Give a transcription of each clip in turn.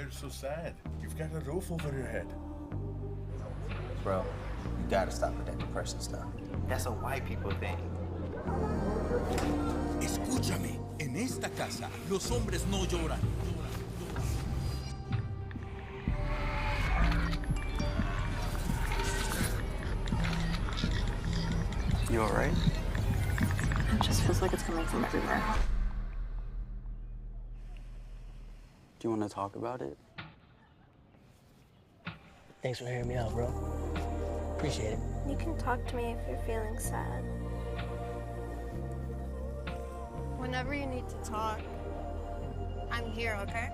you're so sad? You've got a roof over your head. Bro, you gotta stop with that depression stuff. That's a white people thing. Escúchame, en esta casa los hombres no lloran. You alright? It just feels like it's coming from everywhere. Do you want to talk about it? Thanks for hearing me out, bro. Appreciate it. You can talk to me if you're feeling sad. Whenever you need to talk, I'm here, okay?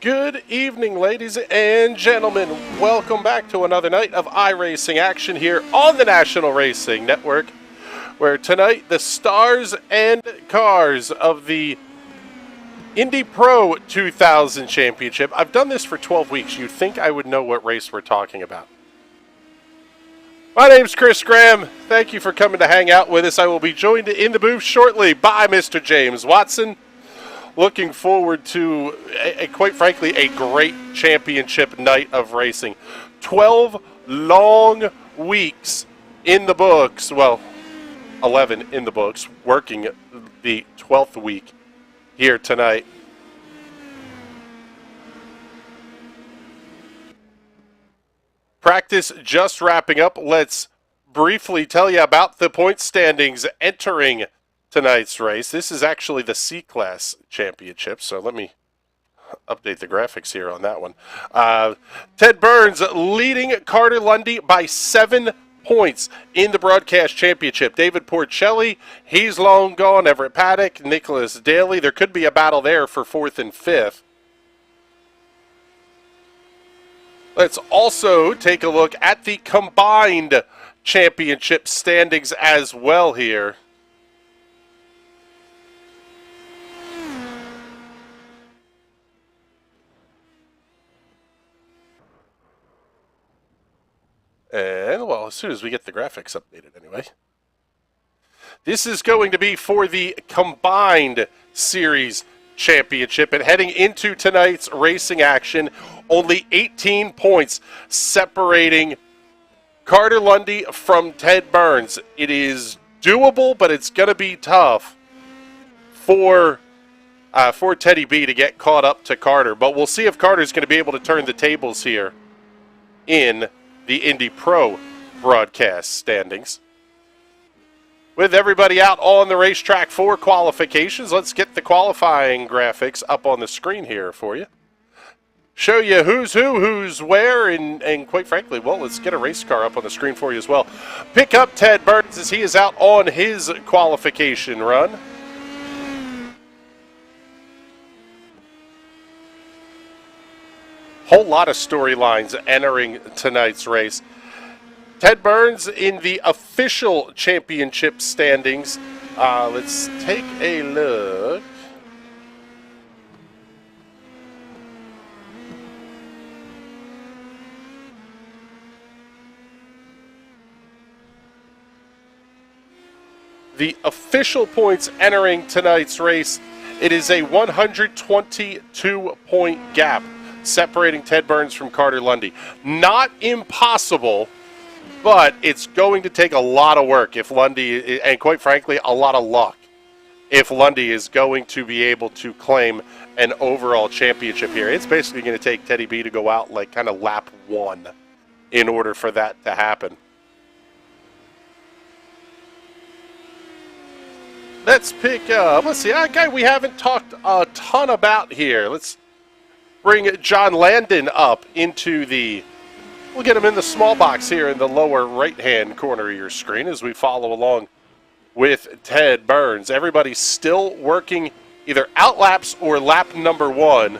Good evening, ladies and gentlemen. Welcome back to another night of iRacing action here on the National Racing Network, where tonight the stars and cars of the Indy Pro 2000 Championship. I've done this for 12 weeks. You'd think I would know what race we're talking about. My name's Chris Graham. Thank you for coming to hang out with us. I will be joined in the booth shortly by Mr. James Watson. Looking forward to, quite frankly, a great championship night of racing. 12 long weeks in the books. Well, 11 in the books, working the 12th week here tonight. Practice just wrapping up. Let's briefly tell you about the point standings entering tonight's race. This is actually the C-Class Championship, so let me update the graphics here on that one. Ted Burns leading Carter Lundy by 7 points in the Broadcast Championship. David Porcelli, he's long gone. Everett Paddock, Nicholas Daly. There could be a battle there for 4th and 5th. Let's also take a look at the combined championship standings as well here. And, well, as soon as we get the graphics updated anyway. This is going to be for the Combined Series Championship. And heading into tonight's racing action, only 18 points separating Carter Lundy from Ted Burns. It is doable, but it's going to be tough for Teddy B to get caught up to Carter. But we'll see if Carter's going to be able to turn the tables here in the Indy Pro broadcast standings. With everybody out on the racetrack for qualifications, let's get the qualifying graphics up on the screen here for you. Show you who's who, who's where, and quite frankly, well, let's get a race car up on the screen for you as well. Pick up Ted Burns as he is out on his qualification run. Whole lot of storylines entering tonight's race. Ted Burns in the official championship standings. Let's take a look. the official points entering tonight's race, it is a 122-point gap separating Ted Burns from Carter Lundy. Not impossible, but it's going to take a lot of work if Lundy, and quite frankly, a lot of luck, if Lundy is going to be able to claim an overall championship here. It's basically going to take Teddy B to go out like kind of lap one in order for that to happen. Let's pick up, let's see, a guy we haven't talked a ton about here. Let's bring John Landon up into the, we'll get him in the small box here in the lower right-hand corner of your screen as we follow along with Ted Burns. Everybody's still working either out laps or lap number one.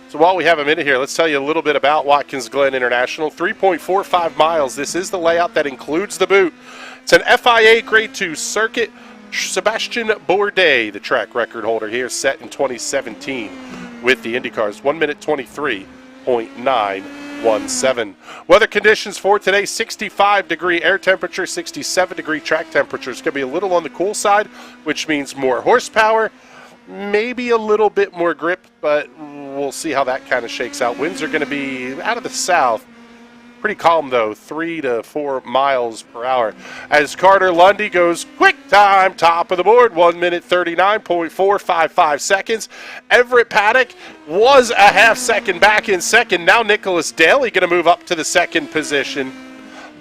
So while we have a minute here, let's tell you a little bit about Watkins Glen International. 3.45 miles. This is the layout that includes the boot. It's an FIA Grade 2 circuit. Sebastian Bourdais, the track record holder here, set in 2017 with the IndyCars. 1 minute 23.917. Weather conditions for today, 65-degree air temperature, 67-degree track temperature. It's going to be a little on the cool side, which means more horsepower. Maybe a little bit more grip, but we'll see how that kind of shakes out. Winds are going to be out of the south. Pretty calm, though, 3 to 4 miles per hour. As Carter Lundy goes quick time, top of the board, 1 minute 39.455 seconds. Everett Paddock was a half second back in second. Now Nicholas Daly going to move up to the second position.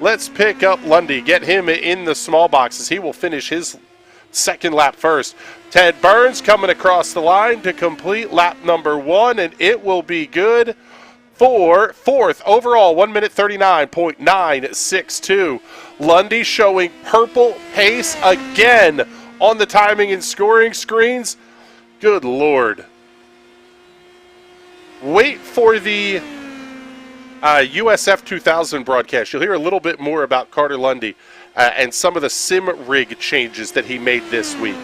Let's pick up Lundy, get him in the small boxes. He will finish his second lap first. Ted Burns coming across the line to complete lap number one, and it will be good for fourth overall, 1 minute 39.962. Lundy showing purple pace again on the timing and scoring screens. Good Lord. Wait for the USF2000 broadcast. You'll hear a little bit more about Carter Lundy and some of the sim rig changes that he made this week.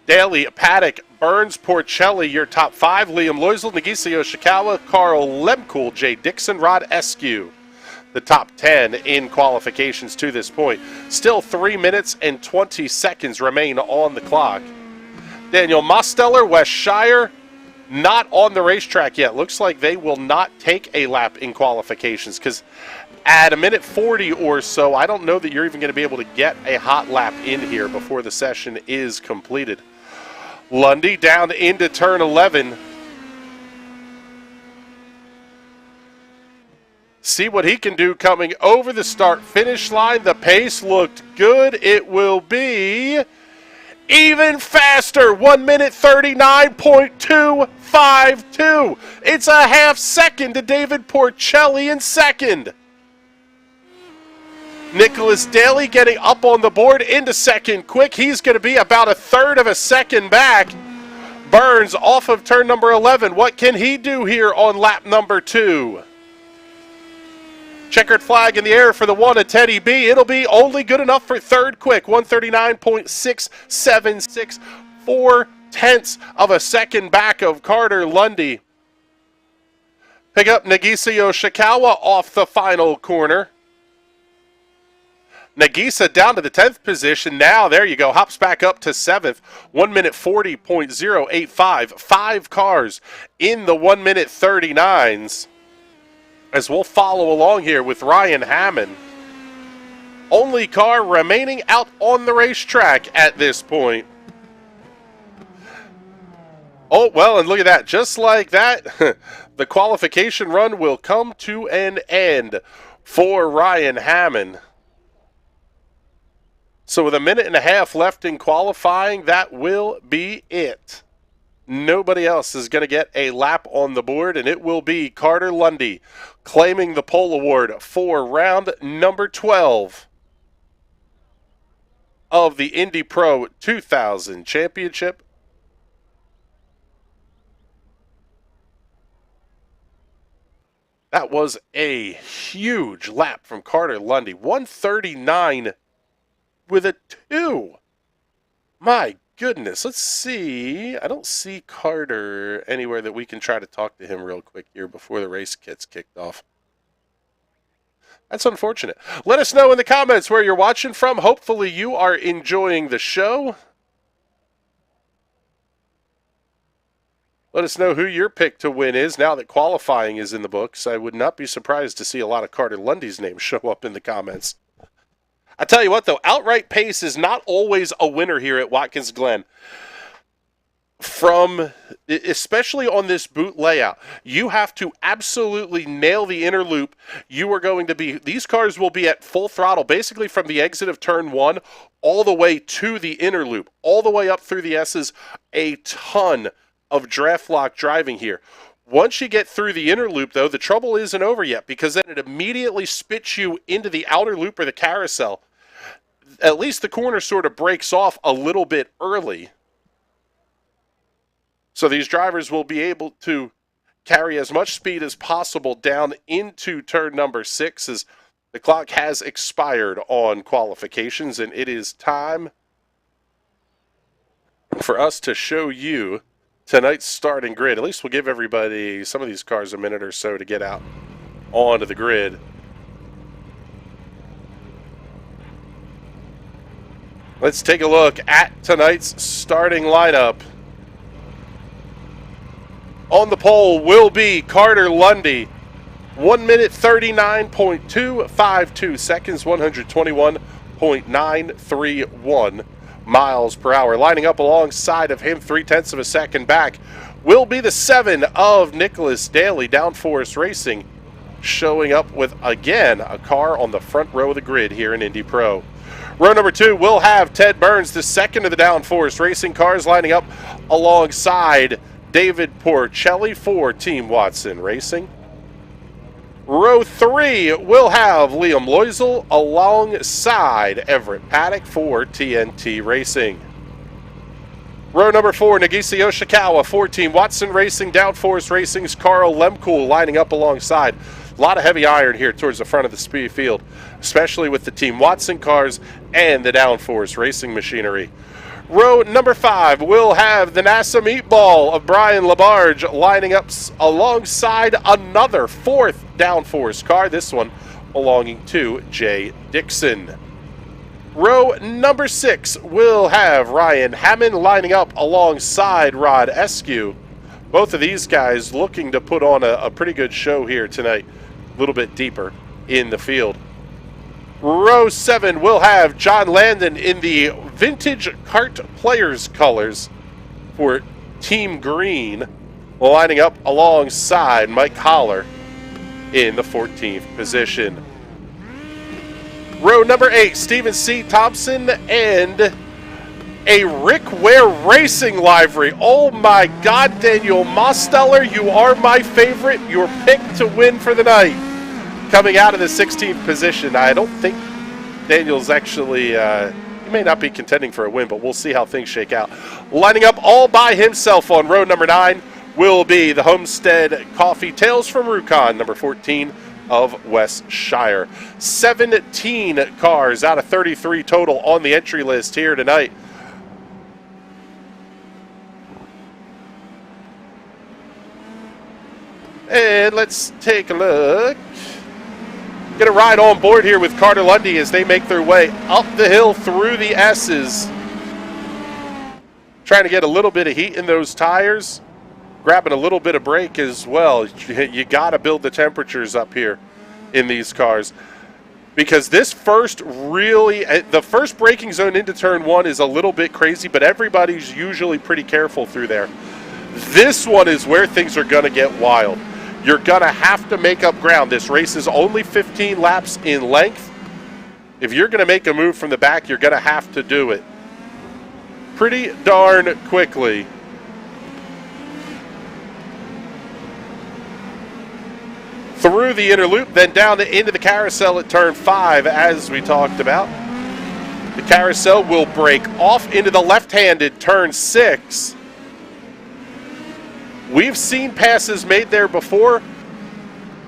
Daly, Paddock, Burns, Porcelli, your top five. Liam Loisel, Nagisa Yoshikawa, Carl Lemkool, Jay Dixon, Rod Eskew. The top 10 in qualifications to this point. Still 3 minutes and 20 seconds remain on the clock. Daniel Mosteller, West Shire, not on the racetrack yet. Looks like they will not take a lap in qualifications because at a minute 40 or so, I don't know that you're even going to be able to get a hot lap in here before the session is completed. Lundy down into turn 11. See what he can do coming over the start-finish line. The pace looked good. It will be even faster. 1 minute 39.252. It's a half second to David Porcelli in second. Nicholas Daly getting up on the board into second quick. He's going to be about a third of a second back. Burns off of turn number 11. What can he do here on lap number 2? Checkered flag in the air for the one of Teddy B. It'll be only good enough for third quick. 139.676. 4/10 of a second back of Carter Lundy. Pick up Nagisa Yoshikawa off the final corner. Nagisa down to the 10th position. Now, there you go, hops back up to 7th. 1 minute 40.085. 5 cars in the 1 minute 39s. As we'll follow along here with Ryan Hammond. Only car remaining out on the racetrack at this point. Oh, well, and look at that. Just like that, the qualification run will come to an end for Ryan Hammond. So with a minute and a half left in qualifying, that will be it. Nobody else is going to get a lap on the board, and it will be Carter Lundy claiming the pole award for round number 12 of the Indy Pro 2000 Championship. That was a huge lap from Carter Lundy. 139 with a 2. My goodness. Let's see. I don't see Carter anywhere that we can try to talk to him real quick here before the race gets kicked off. That's unfortunate. Let us know in the comments where you're watching from. Hopefully you are enjoying the show. Let us know who your pick to win is now that qualifying is in the books. I would not be surprised to see a lot of Carter Lundy's name show up in the comments. I tell you what, though, outright pace is not always a winner here at Watkins Glen. Especially on this boot layout, you have to absolutely nail the inner loop. These cars will be at full throttle, basically from the exit of turn 1 all the way to the inner loop, all the way up through the S's. A ton of draft lock driving here. Once you get through the inner loop, though, the trouble isn't over yet, because then it immediately spits you into the outer loop or the carousel. At least the corner sort of breaks off a little bit early. So these drivers will be able to carry as much speed as possible down into turn number 6, as the clock has expired on qualifications, and it is time for us to show you tonight's starting grid. At least we'll give everybody, some of these cars, a minute or so to get out onto the grid. Let's take a look at tonight's starting lineup. On the pole will be Carter Lundy, 1 minute 39.252 seconds, 121.931 miles per hour. Lining up alongside of him, 0.3 of a second back, will be the 7 of Nicholas Daly, Downforce Racing, showing up with, again, a car on the front row of the grid here in Indy Pro. Row number 2 will have Ted Burns, the 2nd of the Downforce Racing cars, lining up alongside David Porcelli for Team Watson Racing. Row 3 will have Liam Loisel alongside Everett Paddock for TNT Racing. Row number 4, Nagisa Yoshikawa for Team Watson Racing, Downforce Racing's Carl Lemkool lining up alongside. A lot of heavy iron here towards the front of the speed field, especially with the Team Watson cars and the Downforce Racing machinery. Row number 5 will have the NASA Meatball of Brian Labarge lining up alongside another 4th Downforce car, this one belonging to Jay Dixon. Row number 6 will have Ryan Hammond lining up alongside Rod Eskew. Both of these guys looking to put on a pretty good show here tonight, a little bit deeper in the field. Row 7 will have John Landon in the Vintage Kart Players colors for Team Green, lining up alongside Mike Holler in the 14th position. Row number 8, Stephen C. Thompson and a Rick Ware Racing livery. Oh my God, Daniel Mosteller, you are my favorite. Your pick to win for the night. Coming out of the 16th position. I don't think Daniel's actually, he may not be contending for a win, but we'll see how things shake out. Lining up all by himself on row number 9 will be the Homestead Coffee Tales from Rukon, number 14 of West Shire. 17 cars out of 33 total on the entry list here tonight. And let's take a look. Get a ride on board here with Carter Lundy as they make their way up the hill through the S's. Trying to get a little bit of heat in those tires. Grabbing a little bit of brake as well. You got to build the temperatures up here in these cars. Because this the first braking zone into turn 1 is a little bit crazy, but everybody's usually pretty careful through there. This one is where things are going to get wild. You're going to have to make up ground. This race is only 15 laps in length. If you're going to make a move from the back, you're going to have to do it pretty darn quickly. Through the inner loop, then down into the carousel at turn 5, as we talked about. The carousel will break off into the left-handed turn 6. We've seen passes made there before.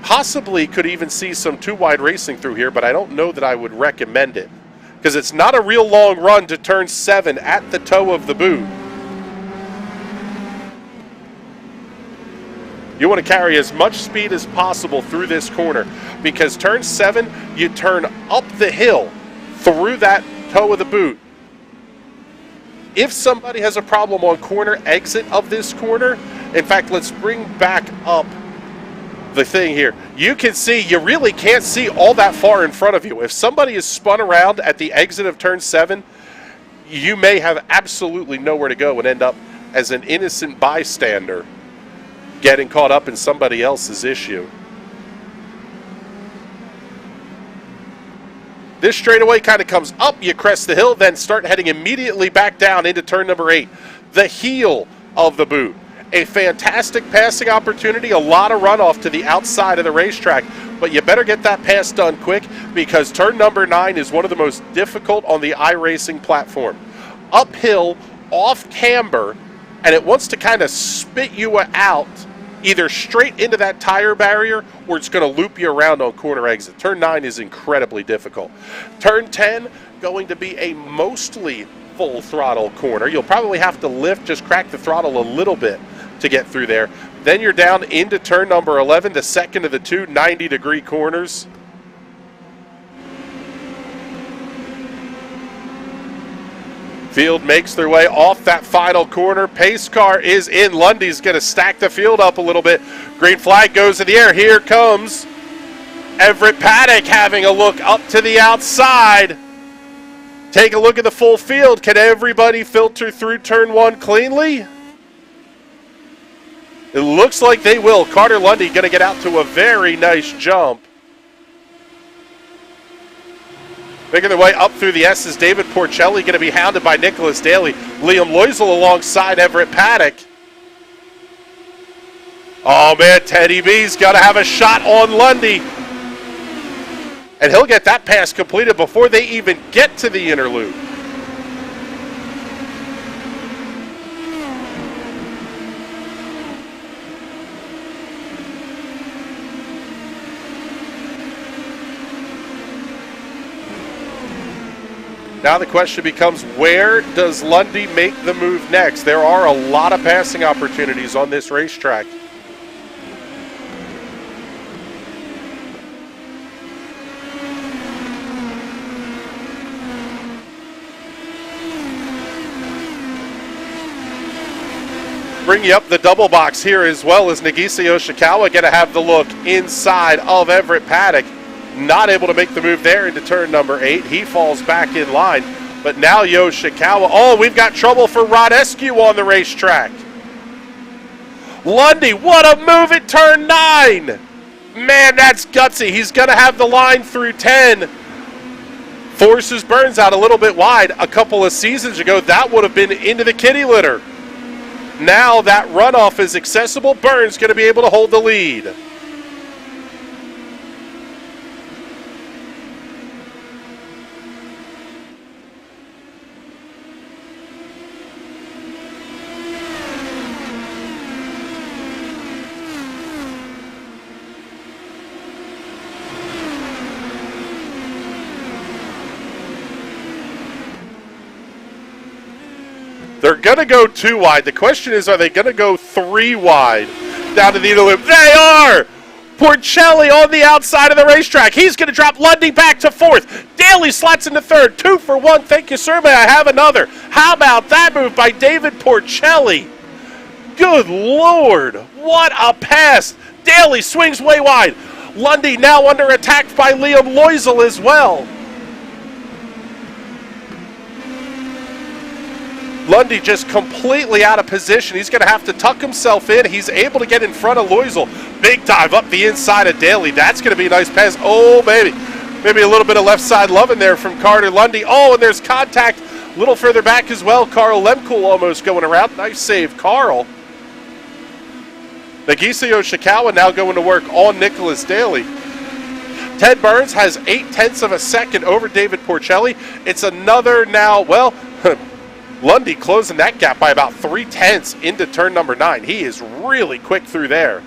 Possibly could even see some 2-wide racing through here, but I don't know that I would recommend it. because it's not a real long run to turn 7 at the toe of the boot. You want to carry as much speed as possible through this corner, because turn 7, you turn up the hill through that toe of the boot. If somebody has a problem on corner exit of this corner, in fact, let's bring back up the thing here. You can see, you really can't see all that far in front of you. If somebody is spun around at the exit of turn 7, you may have absolutely nowhere to go and end up as an innocent bystander getting caught up in somebody else's issue. This straightaway kind of comes up, you crest the hill, then start heading immediately back down into turn number 8. The heel of the boot. A fantastic passing opportunity, a lot of runoff to the outside of the racetrack, but you better get that pass done quick, because turn number 9 is one of the most difficult on the iRacing platform. Uphill, off camber, and it wants to kind of spit you out either straight into that tire barrier, or it's going to loop you around on corner exit. Turn 9 is incredibly difficult. Turn 10, going to be a mostly full throttle corner. You'll probably have to lift, just crack the throttle a little bit to get through there. Then you're down into turn number 11, the second of the two 90-degree corners. Field makes their way off that final corner. Pace car is in. Lundy's going to stack the field up a little bit. Green flag goes in the air. Here comes Everett Paddock having a look up to the outside. Take a look at the full field. Can everybody filter through turn 1 cleanly? It looks like they will. Carter Lundy going to get out to a very nice jump. Making their way up through the S's, David Porcelli going to be hounded by Nicholas Daly. Liam Loisel alongside Everett Paddock. Oh man, Teddy B's got to have a shot on Lundy. And he'll get that pass completed before they even get to the inner loop. Now the question becomes, where does Lundy make the move next? There are a lot of passing opportunities on this racetrack. Bring you up the double box here as well as Nagisa Yoshikawa going to have the look inside of Everett Paddock. Not able to make the move there into turn number 8. He falls back in line. But now Yoshikawa. Oh, we've got trouble for Rod Eskew on the racetrack. Lundy, what a move at turn 9. Man, that's gutsy. He's going to have the line through 10. Forces Burns out a little bit wide. A couple of seasons ago, that would have been into the kitty litter. Now that runoff is accessible. Burns going to be able to hold the lead. They're going to go 2 wide. The question is, are they going to go 3 wide down to the inner loop? They are! Porcelli on the outside of the racetrack. He's going to drop Lundy back to 4th. Daly slots into 3rd. 2 for 1. Thank you, sir. May I have another? How about that move by David Porcelli? Good Lord. What a pass. Daly swings way wide. Lundy now under attack by Liam Loisel as well. Lundy just completely out of position. He's going to have to tuck himself in. He's able to get in front of Loisel. Big dive up the inside of Daly. That's going to be a nice pass. Oh, baby. Maybe a little bit of left side loving there from Carter Lundy. Oh, and there's contact a little further back as well. Carl Lemkuhl almost going around. Nice save, Carl. Nagisa Yoshikawa now going to work on Nicholas Daly. Ted Burns has 0.8 of a second over David Porcelli. It's another now, well, Lundy closing that gap by about 0.3 into turn number 9. He is really quick through there.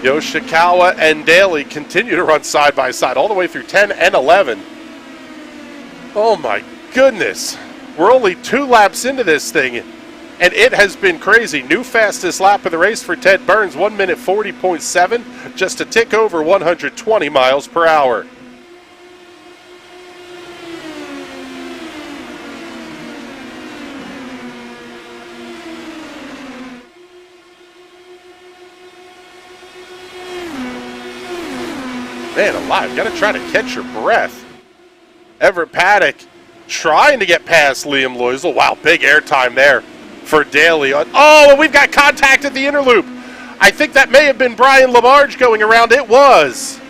Yoshikawa and Daly continue to run side by side all the way through 10 and 11. Oh my goodness. We're only 2 laps into this thing, and it has been crazy. New fastest lap of the race for Ted Burns, 1 minute 40.7, just a tick over 120 miles per hour. Man alive, got to try to catch your breath. Everett Paddock trying to get past Liam Loisel. Wow, big airtime there for Daly. Oh, and we've got contact at the inner loop. I think that may have been Brian Lamarge going around. It was.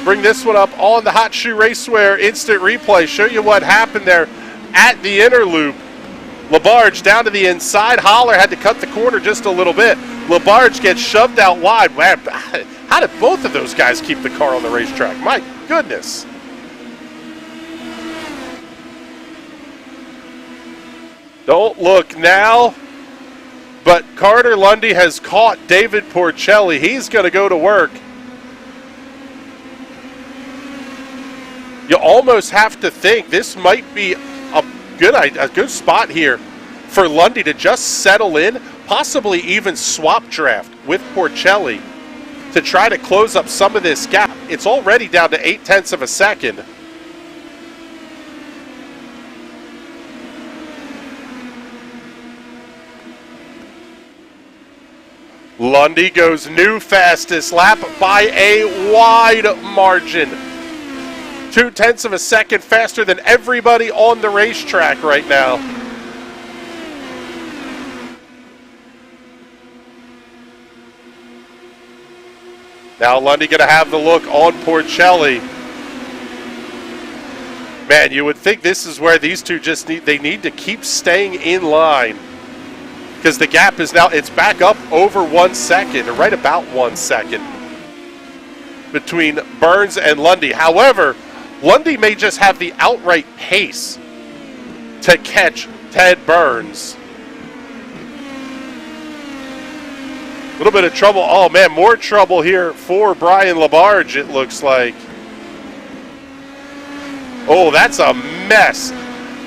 Bring this one up on the Hot Shoe Racewear instant replay. Show you what happened there at the inner loop. Labarge down to the inside. Holler had to cut the corner just a little bit. Labarge gets shoved out wide. Man, how did both of those guys keep the car on the racetrack? My goodness. Don't look now, but Carter Lundy has caught David Porcelli. He's going to go to work. You almost have to think this might be a good spot here for Lundy to just settle in, possibly even swap draft with Porcelli to try to close up some of this gap. It's already down to 0.8 of a second. Lundy goes new fastest lap by a wide margin. 0.2 of a second faster than everybody on the racetrack right now. Now Lundy going to have the look on Porcelli. Man, you would think this is where these two they need to keep staying in line, because the gap is now, it's back up over 1 second, or right about 1 second between Burns and Lundy. However, Lundy may just have the outright pace to catch Ted Burns. A little bit of trouble. Oh, man, more trouble here for Brian Labarge, it looks like. Oh, that's a mess.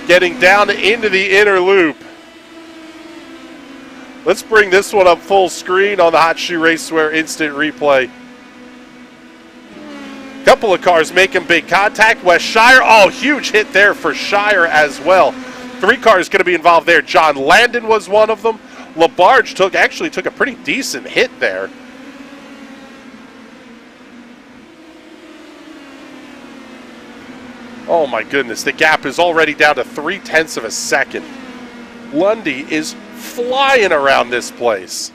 Getting down into the inner loop. Let's bring this one up full screen on the Hot Shoe Racewear instant replay. Couple of cars making big contact. Wes Shire, oh, huge hit there for Shire as well. 3 cars going to be involved there. John Landon was one of them. Labarge actually took a pretty decent hit there. Oh my goodness, the gap is already down to 0.3 of a second. Lundy is flying around this place.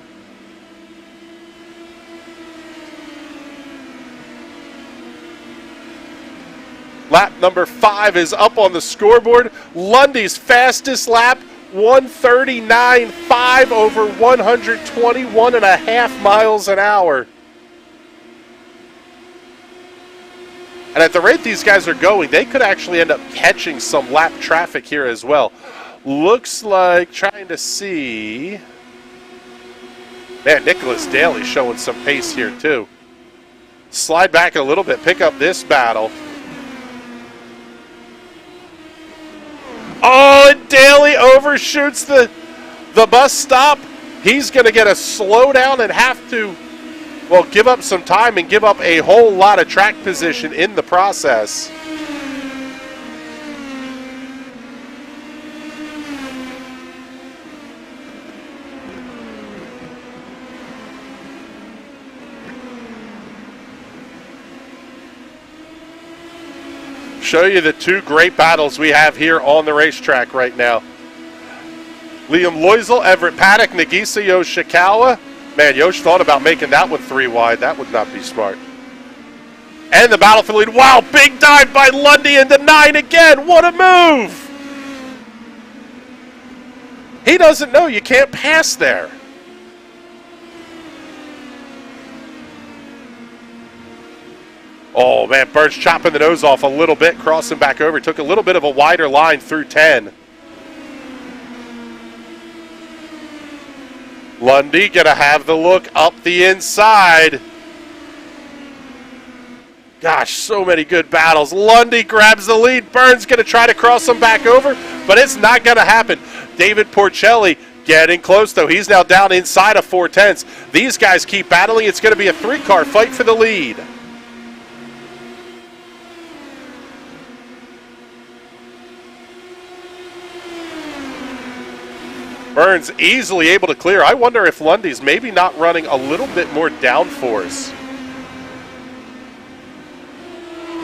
Lap number 5 is up on the scoreboard. Lundy's fastest lap, 139.5 over 121.5 miles an hour. And at the rate these guys are going, they could actually end up catching some lap traffic here as well. Looks like, trying to see. Man, Nicholas Daly showing some pace here too. Slide back a little bit, pick up this battle. Oh, and Daly overshoots the bus stop. He's going to get a slowdown and have to, well, give up some time and give up a whole lot of track position in the process. Show you the 2 great battles we have here on the racetrack right now. Liam Loisel, Everett Paddock, Nagisa Yoshikawa. Man, Yosh thought about making that one 3 wide. That would not be smart. And the battle for the lead. Wow, big dive by Lundy into 9 again. What a move! He doesn't know you can't pass there. Oh, man, Burns chopping the nose off a little bit, crossing back over. Took a little bit of a wider line through 10. Lundy going to have the look up the inside. Gosh, so many good battles. Lundy grabs the lead. Burns going to try to cross him back over, but it's not going to happen. David Porcelli getting close, though. He's now down inside of 4/10. These guys keep battling. It's going to be a 3-car fight for the lead. Burns easily able to clear. I wonder if Lundy's maybe not running a little bit more downforce.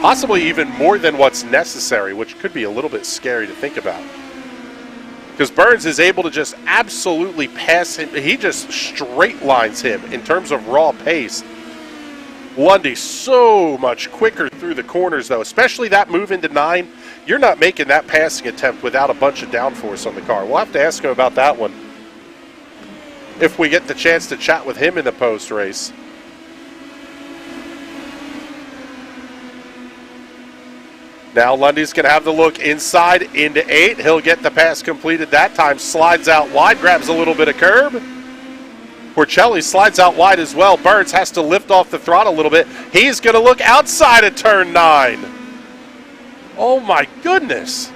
Possibly even more than what's necessary, which could be a little bit scary to think about. Because Burns is able to just absolutely pass him. He just straight lines him in terms of raw pace. Lundy so much quicker through the corners, though, especially that move into 9. You're not making that passing attempt without a bunch of downforce on the car. We'll have to ask him about that one if we get the chance to chat with him in the post-race. Now Lundy's going to have the look inside into 8. He'll get the pass completed that time. Slides out wide, grabs a little bit of curb. Porcelli slides out wide as well. Burns has to lift off the throttle a little bit. He's going to look outside of turn 9. Oh my goodness.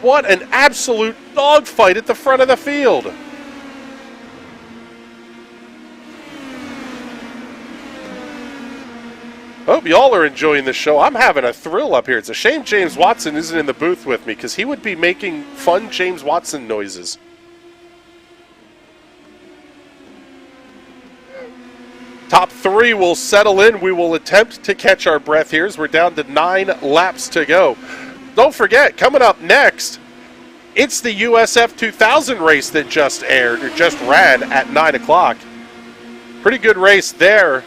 What an absolute dogfight at the front of the field. Hope y'all are enjoying the show. I'm having a thrill up here. It's a shame James Watson isn't in the booth with me because he would be making fun James Watson noises. Top 3 will settle in. We will attempt to catch our breath here as we're down to 9 laps to go. Don't forget, coming up next, it's the USF2000 race that just aired, or just ran at 9 o'clock. Pretty good race there.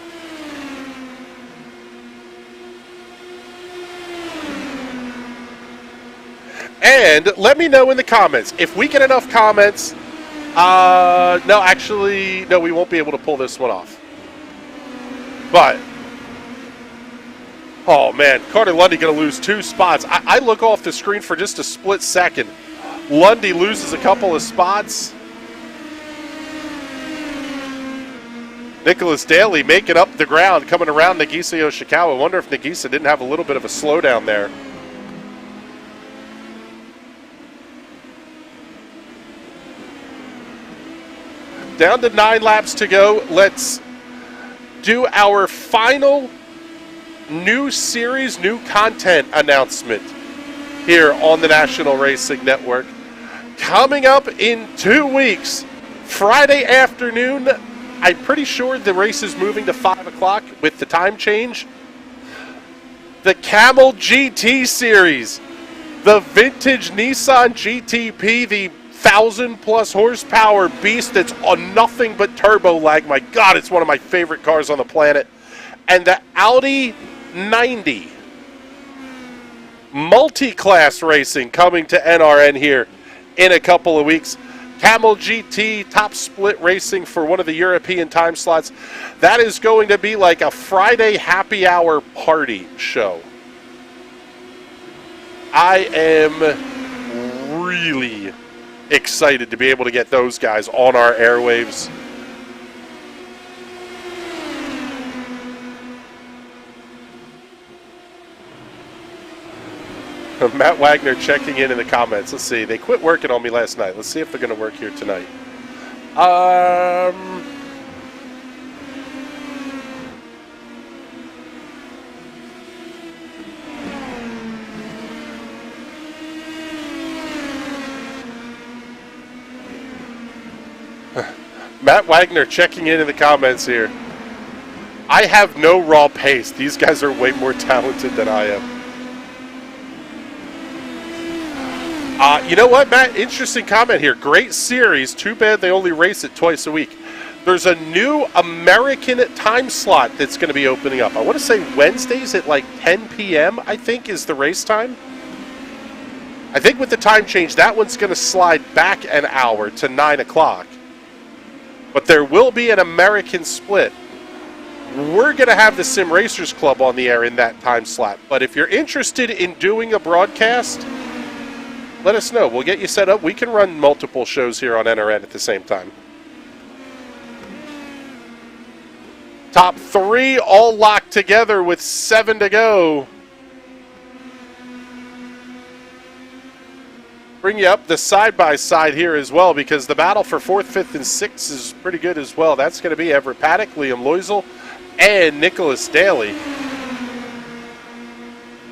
And let me know in the comments, if we get enough comments, no, actually, no, we won't be able to pull this one off. But, oh man, Carter Lundy going to lose 2 spots. I look off the screen for just a split second. Lundy loses a couple of spots. Nicholas Daly making up the ground, coming around Nagisa Yoshikawa. I wonder if Nagisa didn't have a little bit of a slowdown there. Down to 9 laps to go. Let's do our final new series, new content announcement here on the National Racing Network. Coming up in 2 weeks, Friday afternoon, I'm pretty sure the race is moving to 5 o'clock with the time change. The Camel GT Series, the vintage Nissan GTP, the 1,000+ horsepower beast that's on nothing but turbo lag. My God, it's one of my favorite cars on the planet. And the Audi 90 multi-class racing coming to NRN here in a couple of weeks. Camel GT top split racing for one of the European time slots. That is going to be like a Friday happy hour party show. I am really excited to be able to get those guys on our airwaves. Matt Wagner checking in the comments. Let's see. They quit working on me last night. Let's see if they're going to work here tonight. Matt Wagner checking in the comments here. I have no raw pace. These guys are way more talented than I am. You know what, Matt? Interesting comment here. Great series. Too bad they only race it twice a week. There's a new American time slot that's going to be opening up. I want to say Wednesdays at like 10 p.m., I think, is the race time. I think with the time change, that one's going to slide back an hour to 9 o'clock. But there will be an American split. we're going to have the Sim Racers Club on the air in that time slot. But if you're interested in doing a broadcast, let us know. We'll get you set up. We can run multiple shows here on NRN at the same time. Top 3 all locked together with 7 to go. Bring you up the side-by-side here as well, because the battle for 4th, 5th, and 6th is pretty good as well. That's going to be Everett Paddock, Liam Loisel, and Nicholas Daly.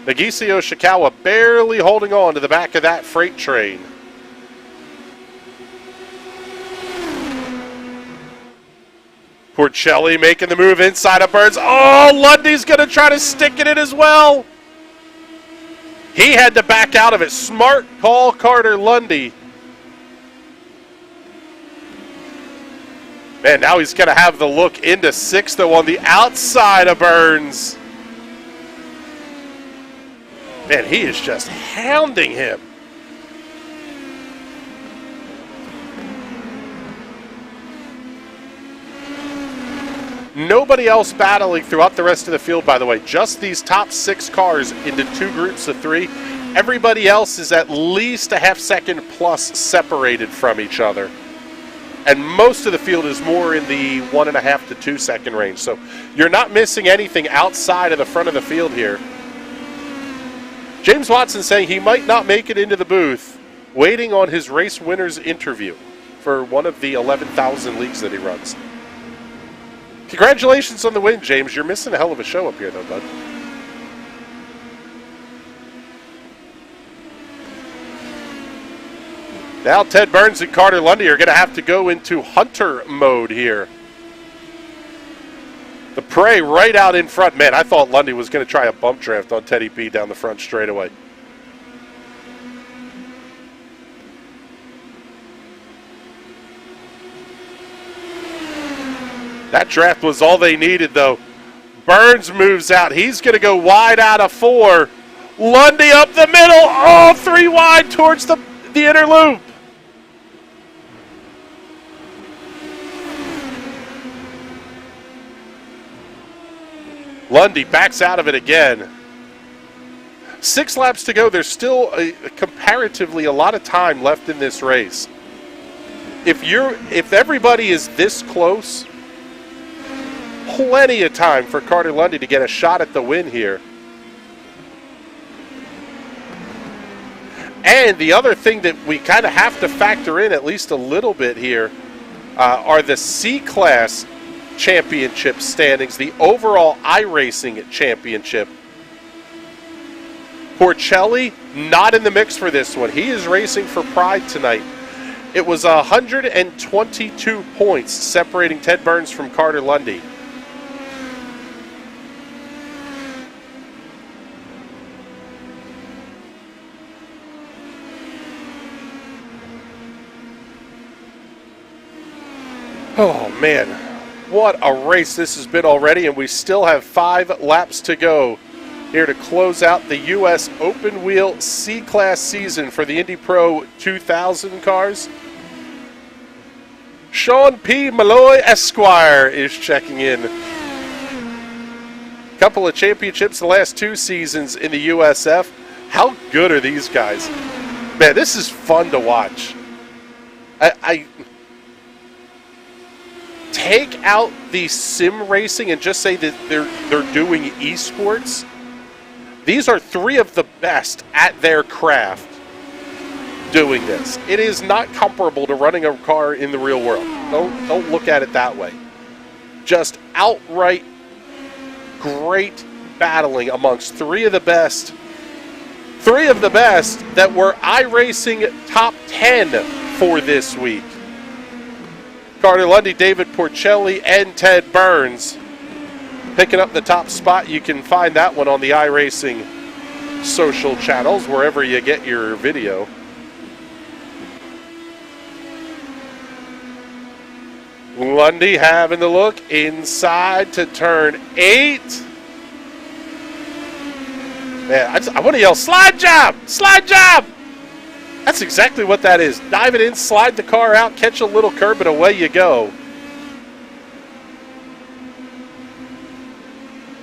Nagisa Yoshikawa barely holding on to the back of that freight train. Porcelli making the move inside of Burns. Oh, Lundy's going to try to stick it in as well. He had to back out of it. Smart call, Carter Lundy. Man, now he's going to have the look into 6th, though, on the outside of Burns. Man, he is just hounding him. Nobody else battling throughout the rest of the field, by the way. Just these top 6 cars into 2 groups of 3. Everybody else is at least a half-second plus separated from each other. And most of the field is more in the 1.5 to 2 second range. So you're not missing anything outside of the front of the field here. James Watson saying he might not make it into the booth, waiting on his race winner's interview for one of the 11,000 leagues that he runs. Congratulations on the win, James. You're missing a hell of a show up here, though, bud. Now Ted Burns and Carter Lundy are going to have to go into hunter mode here. The prey right out in front. Man, I thought Lundy was going to try a bump draft on Teddy B down the front straightaway. That draft was all they needed, though. Burns moves out. He's going to go wide out of 4. Lundy up the middle. Oh, 3 wide towards the inner loop. Lundy backs out of it again. 6 laps to go. There's still comparatively a lot of time left in this race. If everybody is this close, plenty of time for Carter Lundy to get a shot at the win here. And the other thing that we kind of have to factor in at least a little bit here are the C-Class championship standings, the overall iRacing championship. Porcelli not in the mix for this one. He is racing for pride tonight. It was 122 points separating Ted Burns from Carter Lundy. Oh, man, what a race this has been already, and we still have 5 laps to go here to close out the U.S. Open Wheel C-Class season for the Indy Pro 2000 cars. Sean P. Malloy Esquire is checking in. Couple of championships the last 2 seasons in the USF. How good are these guys? Man, this is fun to watch. I take out the sim racing and just say that they're doing esports. These are 3 of the best at their craft doing this. It is not comparable to running a car in the real world. Don't look at it that way. Just outright great battling amongst 3 of the best. 3 of the best that were iRacing top 10 for this week. Carter Lundy, David Porcelli, and Ted Burns picking up the top spot. You can find that one on the iRacing social channels, wherever you get your video. Lundy having the look inside to turn 8. Man, I want to yell, slide job! Slide job! That's exactly what that is. Dive it in, slide the car out, catch a little curb, and away you go.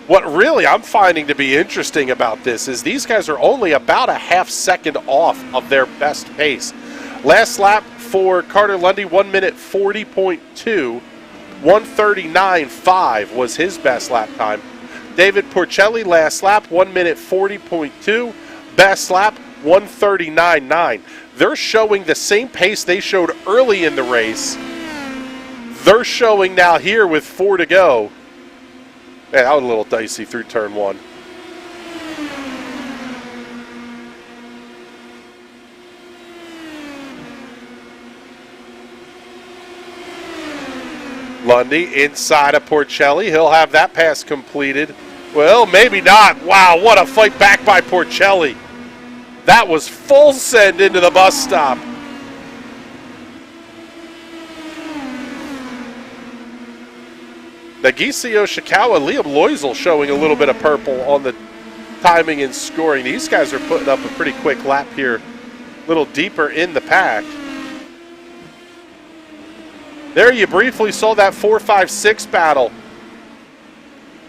What really I'm finding to be interesting about this is these guys are only about a half second off of their best pace. Last lap for Carter Lundy, 1 minute 40.2. 139.5 was his best lap time. David Porcelli, last lap, 1 minute 40.2. Best lap, 139.9. They're showing the same pace they showed early in the race. They're showing now here with 4 to go. Man, that was a little dicey through turn 1. Lundy inside of Porcelli. He'll have that pass completed. Well, maybe not. Wow, what a fight back by Porcelli. That was full send into the bus stop. Nagisio Shikawa, Liam Loisel showing a little bit of purple on the timing and scoring. These guys are putting up a pretty quick lap here, a little deeper in the pack. There you briefly saw that 4-5-6 battle.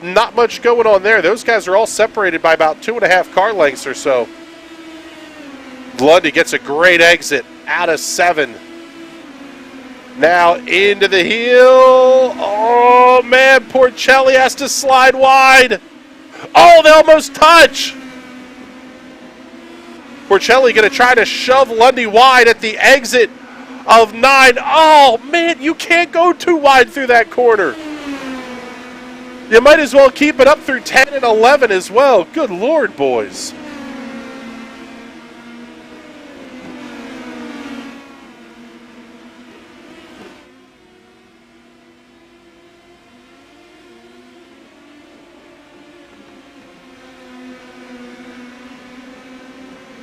Not much going on there. Those guys are all separated by about 2.5 car lengths or so. Lundy gets a great exit out of 7. Now into the heel. Oh, man, Porcelli has to slide wide. Oh, they almost touch. Porcelli going to try to shove Lundy wide at the exit of 9. Oh, man, you can't go too wide through that corner. You might as well keep it up through 10 and 11 as well. Good Lord, boys.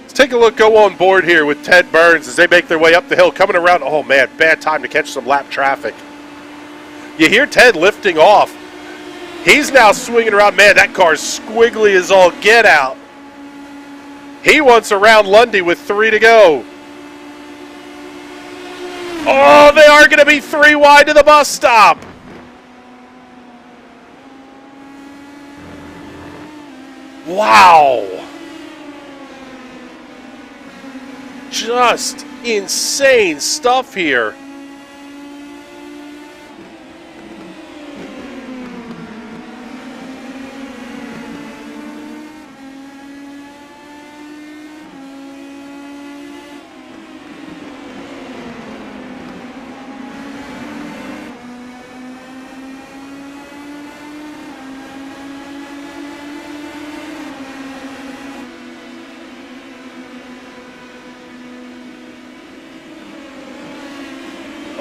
Let's take a look, go on board here with Ted Burns as they make their way up the hill, coming around. Oh, man, bad time to catch some lap traffic. You hear Ted lifting off. He's now swinging around. Man, that car's squiggly as all get out. He wants around Lundy with 3 to go. Oh, they are going to be 3 wide to the bus stop. Wow. Just insane stuff here.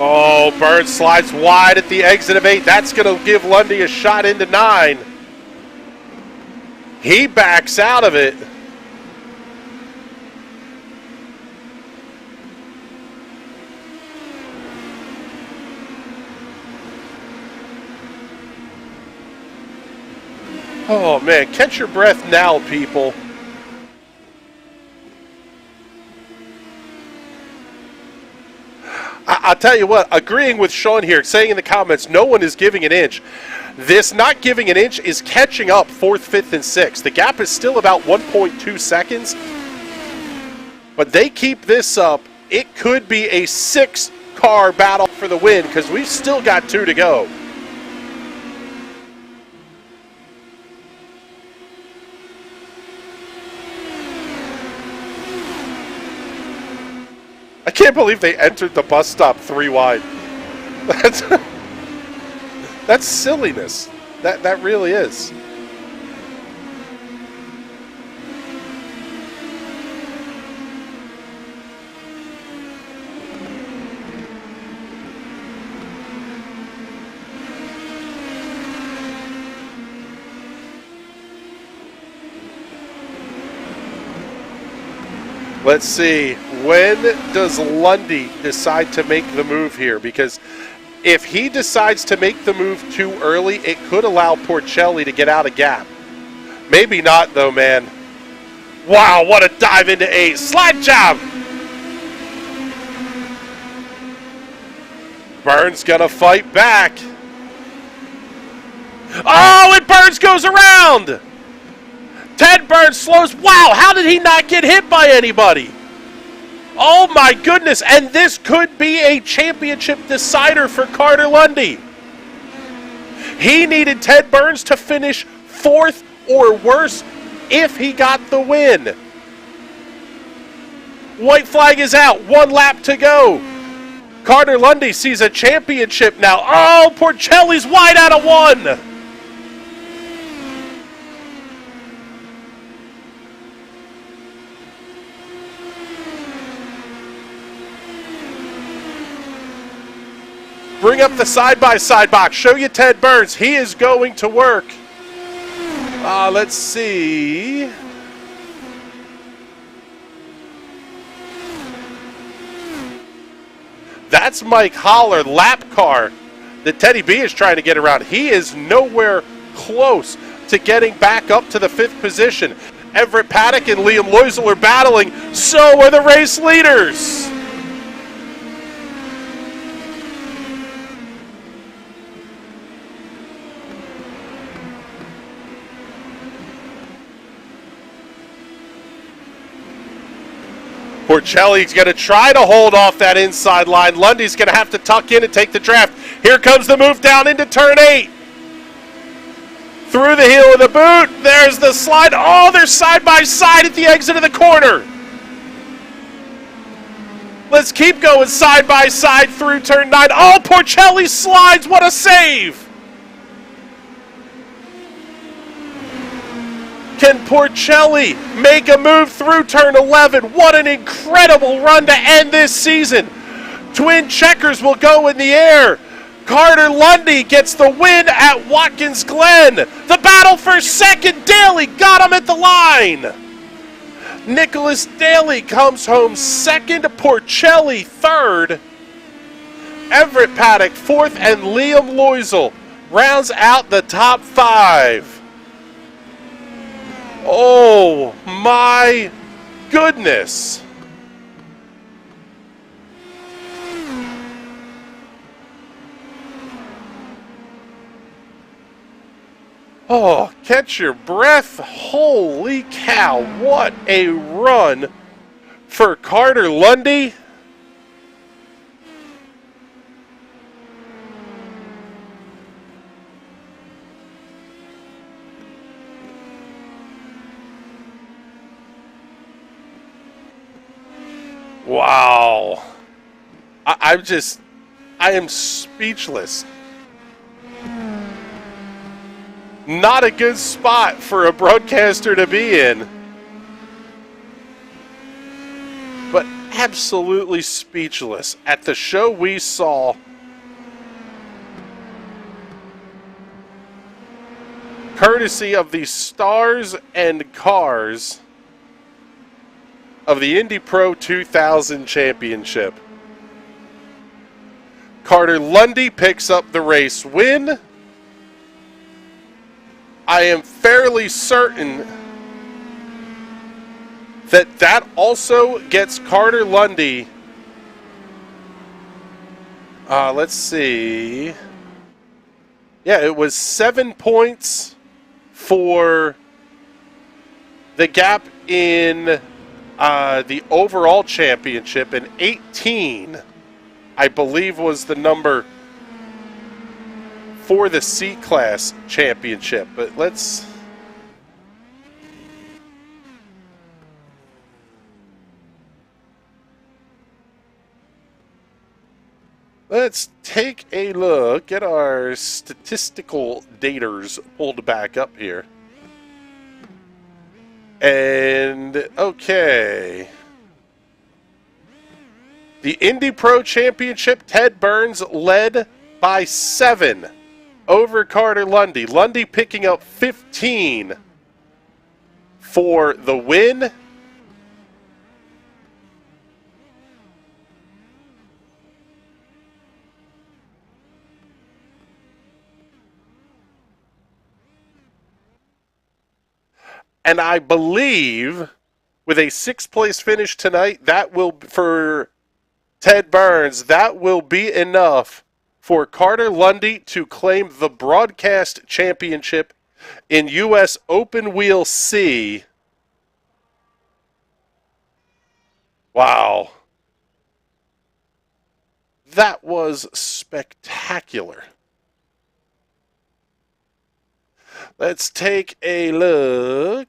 Oh, Burns slides wide at the exit of 8. That's going to give Lundy a shot into 9. He backs out of it. Oh, man, catch your breath now, people. I'll tell you what, agreeing with Sean here, saying in the comments, no one is giving an inch. This not giving an inch is catching up 4th, 5th, and 6th. The gap is still about 1.2 seconds. But they keep this up. It could be a 6-car battle for the win because we've still got 2 to go. I can't believe they entered the bus stop 3 wide. That's silliness. That really is. Let's see, when does Lundy decide to make the move here? Because if he decides to make the move too early, it could allow Porcelli to get out of gap. Maybe not, though, man. Wow, what a dive into 8. Slide job! Burns gonna fight back. Oh, and Burns goes around. Ted Burns slows. Wow, how did he not get hit by anybody? Oh my goodness, and this could be a championship decider for Carter Lundy. He needed Ted Burns to finish 4th or worse if he got the win. White flag is out, 1 lap to go. Carter Lundy sees a championship now. Oh, Porcelli's wide out of 1. Bring up the side-by-side box. Show you Ted Burns. He is going to work. Let's see. That's Mike Holler, lap car that Teddy B is trying to get around. He is nowhere close to getting back up to the 5th position. Everett Paddock and Liam Loisel are battling. So are the race leaders. Porcelli's going to try to hold off that inside line. Lundy's going to have to tuck in and take the draft. Here comes the move down into turn 8. Through the heel of the boot. There's the slide. Oh, they're side by side at the exit of the corner. Let's keep going side by side through turn 9. Oh, Porcelli slides. What a save. Can Porcelli make a move through turn 11? What an incredible run to end this season. Twin checkers will go in the air. Carter Lundy gets the win at Watkins Glen. The battle for second. Daly got him at the line. Nicholas Daly comes home second. Porcelli third. Everett Paddock fourth. And Liam Loisel rounds out the top 5. Oh my goodness. Oh, catch your breath. Holy cow, what a run for Carter Lundy. Wow. I am speechless. Not a good spot for a broadcaster to be in. But absolutely speechless at the show we saw. Courtesy of the stars and cars of the Indy Pro 2000 Championship. Carter Lundy picks up the race win. I am fairly certain that that also gets Carter Lundy, let's see. Yeah, it was 7 points for the gap in the overall championship, and 18, I believe, was the number for the C-Class championship. But let's take a look at our statistical daters pulled back up here. And, okay. The Indy Pro Championship, Ted Burns led by 7 over Carter Lundy. Lundy picking up 15 for the win. And I believe with a 6th place finish tonight, that will, for Ted Burns, that will be enough for Carter Lundy to claim the broadcast championship in U.S. Open Wheel C. Wow. That was spectacular. Let's take a look.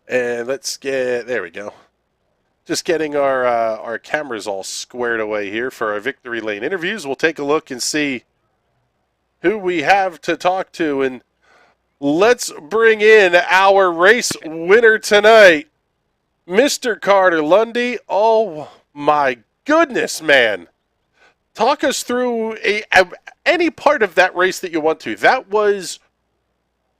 And let's get, there we go. Just getting our cameras all squared away here for our Victory Lane interviews. We'll take a look and see who we have to talk to. And let's bring in our race winner tonight, Mr. Carter Lundy. Oh, my goodness, man. Talk us through any part of that race that you want to. That was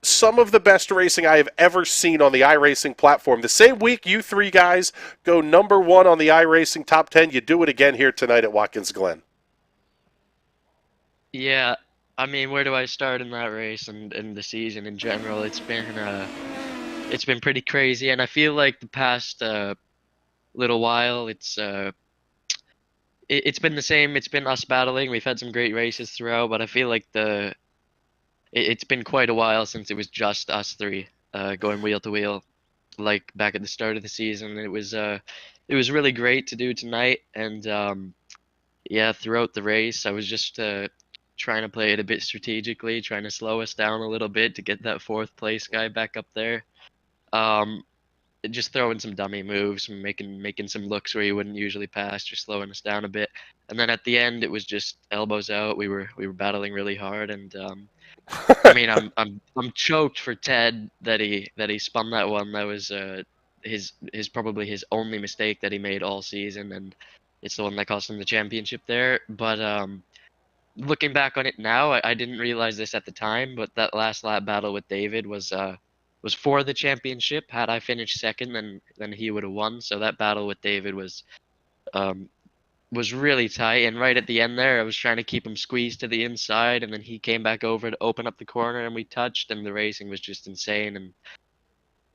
some of the best racing I have ever seen on the iRacing platform. The same week you three guys go #1 on the iRacing top 10, you do it again here tonight at Watkins Glen. Yeah, I mean, where do I start in that race and the season in general? It's been pretty crazy, and I feel like the past little while it's been the same. It's been us battling. We've had some great races throughout, but I feel like it's been quite a while since it was just us three going wheel to wheel, like back at the start of the season. It was really great to do tonight, and yeah, throughout the race, I was just trying to play it a bit strategically, trying to slow us down a little bit to get that 4th place guy back up there. Just throwing some dummy moves, making some looks where you wouldn't usually pass, just slowing us down a bit. And then at the end, it was just elbows out. We were battling really hard, and I mean, I'm choked for Ted that he spun that one. That was his probably his only mistake that he made all season, and it's the one that cost him the championship there. But looking back on it now, I didn't realize this at the time, but that last lap battle with David was for the championship. Had I finished second, then he would have won. So that battle with David was really tight, and right at the end there, I was trying to keep him squeezed to the inside, and then he came back over to open up the corner, and we touched, and the racing was just insane. And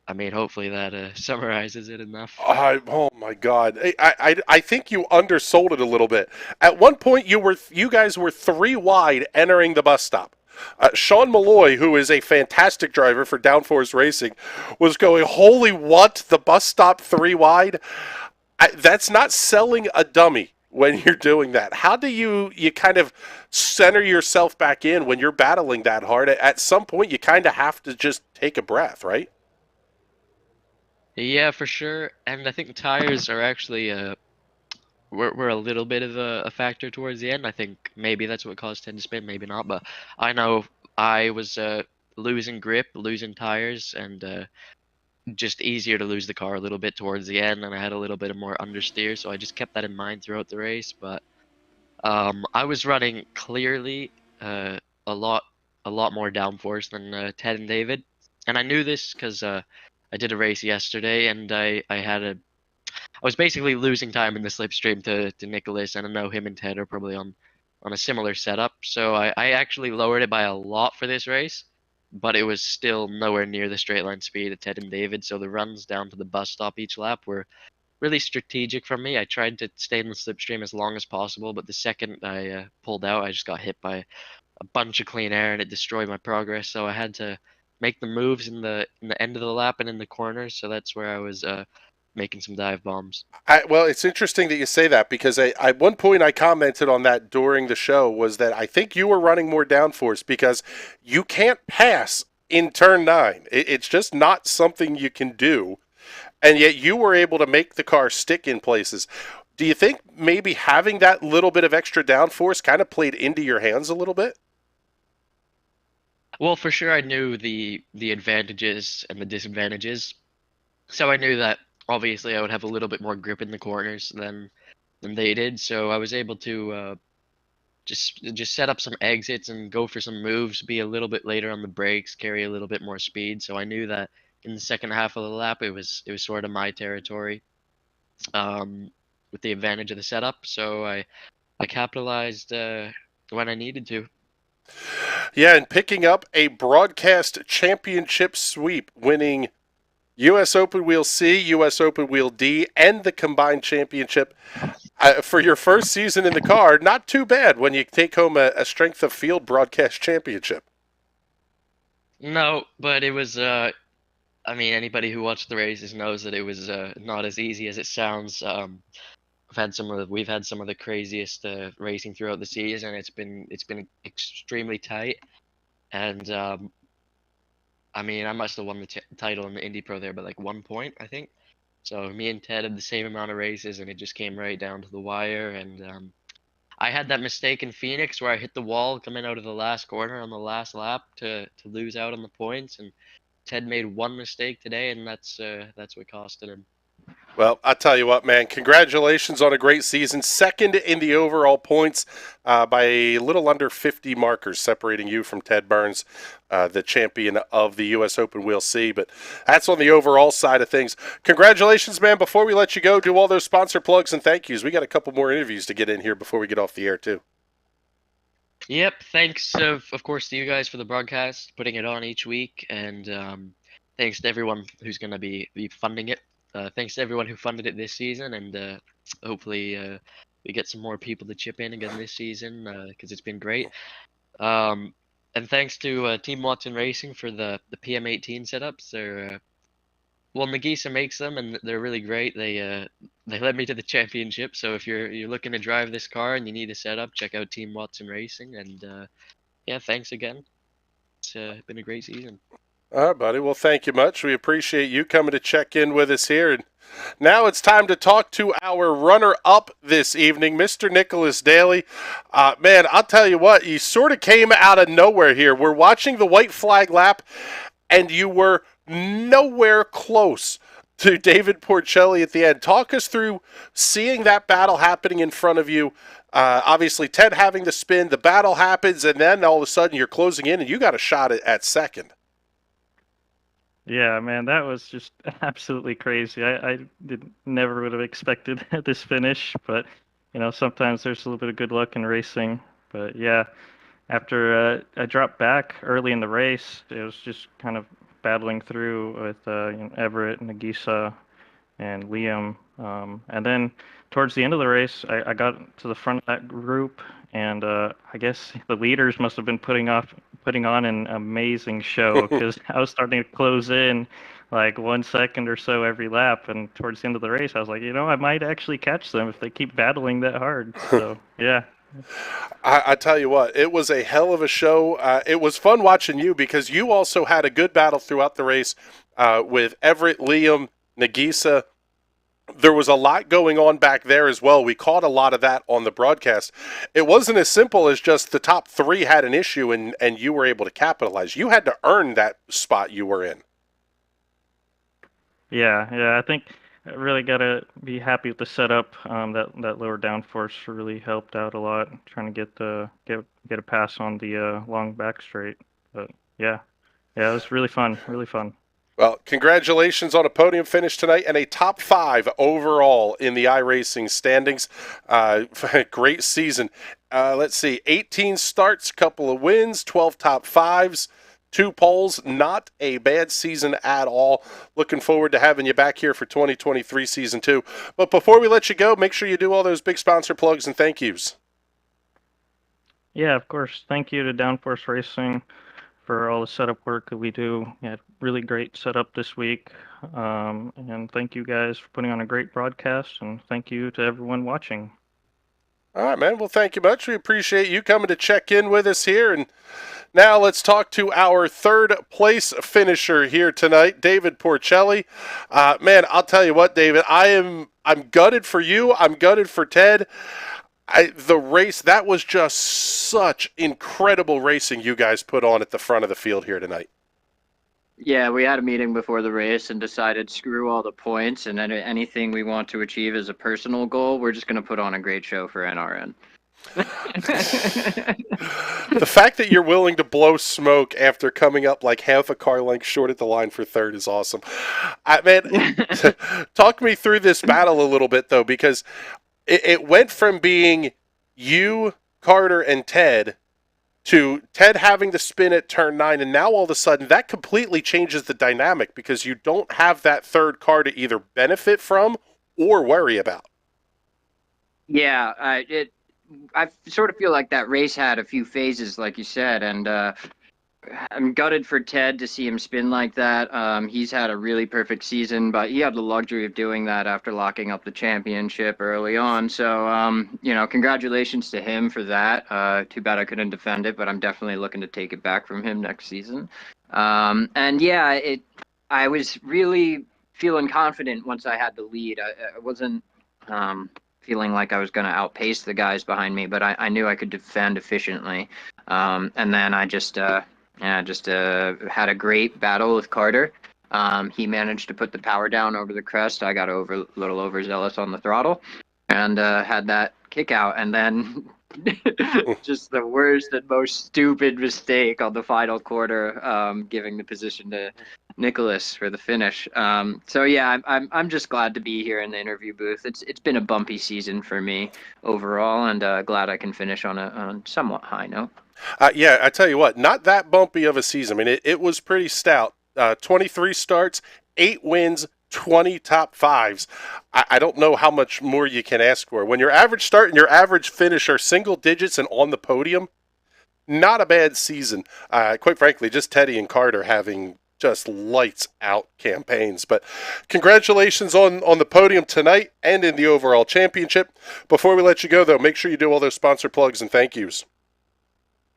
I mean, hopefully that summarizes it enough. Oh my God! I think you undersold it a little bit. At one point, you guys were 3 wide entering the bus stop. Sean Malloy, who is a fantastic driver for Downforce Racing, was going, "Holy what? The bus stop 3 wide." That's not selling a dummy when you're doing that. How do you kind of center yourself back in when you're battling that hard? At some point, you kind of have to just take a breath, right? Yeah, for sure. And I think tires are actually were a little bit of a factor towards the end. I think maybe that's what caused Ted to spin, maybe not. But I know I was losing grip, losing tires, and just easier to lose the car a little bit towards the end, and I had a little bit of more understeer, so I just kept that in mind throughout the race. But I was running clearly a lot more downforce than Ted and David, and I knew this because I did a race yesterday, and I was basically losing time in the slipstream to Nicholas, and I know him and Ted are probably on a similar setup, so I actually lowered it by a lot for this race, but it was still nowhere near the straight line speed of Ted and David, so the runs down to the bus stop each lap were really strategic from me. I tried to stay in the slipstream as long as possible, but the second I pulled out, I just got hit by a bunch of clean air, and it destroyed my progress, so I had to make the moves in the end of the lap and in the corners, so that's where I was making some dive bombs. Well, it's interesting that you say that because at one point I commented on that during the show was that I think you were running more downforce because you can't pass in turn 9. It's just not something you can do, and yet you were able to make the car stick in places. Do you think maybe having that little bit of extra downforce kind of played into your hands a little bit? Well, for sure I knew the advantages and the disadvantages. So I knew that obviously I would have a little bit more grip in the corners than they did. So I was able to just set up some exits and go for some moves, be a little bit later on the brakes, carry a little bit more speed. So I knew that in the second half of the lap it was sort of my territory, with the advantage of the setup. So I capitalized when I needed to. Yeah, and picking up a broadcast championship sweep, winning U.S. Open Wheel C, U.S. Open Wheel D, and the combined championship. For your first season in the car, not too bad when you take home a Strength of Field broadcast championship. No, but it was. I mean, anybody who watched the races knows that it was not as easy as it sounds. We've had some of the craziest racing throughout the season. It's been extremely tight, and I mean, I must have won the title in the Indy Pro there by like 1 point, I think. So me and Ted had the same amount of races, and it just came right down to the wire. And I had that mistake in Phoenix where I hit the wall coming out of the last corner on the last lap to lose out on the points, and Ted made one mistake today, and that's what costed him. Well, I'll tell you what, man. Congratulations on a great season. Second in the overall points by a little under 50 markers, separating you from Ted Burns, the champion of the U.S. Open Wheel C. But that's on the overall side of things. Congratulations, man. Before we let you go, do all those sponsor plugs and thank yous. We got a couple more interviews to get in here before we get off the air, too. Yep. Thanks, of course, to you guys for the broadcast, putting it on each week. And thanks to everyone who's going to be funding it. Thanks to everyone who funded it this season, and hopefully we get some more people to chip in again this season because it's been great. And thanks to Team Watson Racing for the PM18 setups. They're Nagisa makes them, and they're really great. They led me to the championship. So if you're looking to drive this car and you need a setup, check out Team Watson Racing. And yeah, thanks again. It's been a great season. All right, buddy. Well, thank you much. We appreciate you coming to check in with us here. And now it's time to talk to our runner-up this evening, Mr. Nicholas Daly. Man, I'll tell you what, you sort of came out of nowhere here. We're watching the white flag lap, and you were nowhere close to David Porcelli at the end. Talk us through seeing that battle happening in front of you. Obviously, Ted having to spin, the battle happens, and then all of a sudden you're closing in, and you got a shot at second. Yeah, man, that was just absolutely crazy. I never would have expected this finish, but sometimes there's a little bit of good luck in racing. But yeah, after I dropped back early in the race, it was just kind of battling through with Everett, Nagisa, and Liam. And then towards the end of the race, I got to the front of that group, and I guess the leaders must have been putting on an amazing show because I was starting to close in like 1 second or so every lap, and towards the end of the race I was like, I might actually catch them if they keep battling that hard. So yeah. I tell you what, it was a hell of a show. It was fun watching you because you also had a good battle throughout the race with Everett, Liam, Nagisa. There was a lot going on back there as well. We caught a lot of that on the broadcast. It wasn't as simple as just the top three had an issue and you were able to capitalize. You had to earn that spot you were in. Yeah. I think I really got to be happy with the setup. That lower downforce really helped out a lot, trying to get a pass on the long back straight. But yeah, it was really fun. Well, congratulations on a podium finish tonight and a top 5 overall in the iRacing standings. Great season. Let's see, 18 starts, couple of wins, 12 top 5s, 2 poles. Not a bad season at all. Looking forward to having you back here for 2023 season 2. But before we let you go, make sure you do all those big sponsor plugs and thank yous. Yeah, of course. Thank you to Downforce Racing for all the setup work that we do. Yeah, really great setup this week. And thank you guys for putting on a great broadcast, and thank you to everyone watching. All right, man. Well, thank you much. We appreciate you coming to check in with us here. And now let's talk to our third place finisher here tonight, David Porcelli. Man, I'll tell you what, David, I'm gutted for you. I'm gutted for Ted. The race, that was just such incredible racing you guys put on at the front of the field here tonight. Yeah, we had a meeting before the race and decided screw all the points and anything we want to achieve as a personal goal, we're just going to put on a great show for NRN. The fact that you're willing to blow smoke after coming up like half a car length short at the line for third is awesome. Man, talk me through this battle a little bit, though, because it went from being you, Carter, and Ted to Ted having the spin at turn 9, and now all of a sudden that completely changes the dynamic because you don't have that third car to either benefit from or worry about. Yeah, I sort of feel like that race had a few phases, like you said, and I'm gutted for Ted to see him spin like that. He's had a really perfect season, but he had the luxury of doing that after locking up the championship early on. So, congratulations to him for that. Too bad I couldn't defend it, but I'm definitely looking to take it back from him next season. I was really feeling confident once I had the lead. I wasn't feeling like I was going to outpace the guys behind me, but I knew I could defend efficiently. And then I just had a great battle with Carter. He managed to put the power down over the crest. I got a little overzealous on the throttle and had that kick out. And then just the worst and most stupid mistake on the final quarter, giving the position to Nicholas for the finish. So yeah, I'm just glad to be here in the interview booth. It's been a bumpy season for me overall, and glad I can finish on a somewhat high note. Yeah, I tell you what, not that bumpy of a season. I mean, it was pretty stout. 23 starts, 8 wins, 20 top 5s. I don't know how much more you can ask for. When your average start and your average finish are single digits and on the podium, not a bad season. Quite frankly, just Teddy and Carter having just lights out campaigns. But congratulations on the podium tonight and in the overall championship. Before we let you go, though, make sure you do all those sponsor plugs and thank yous.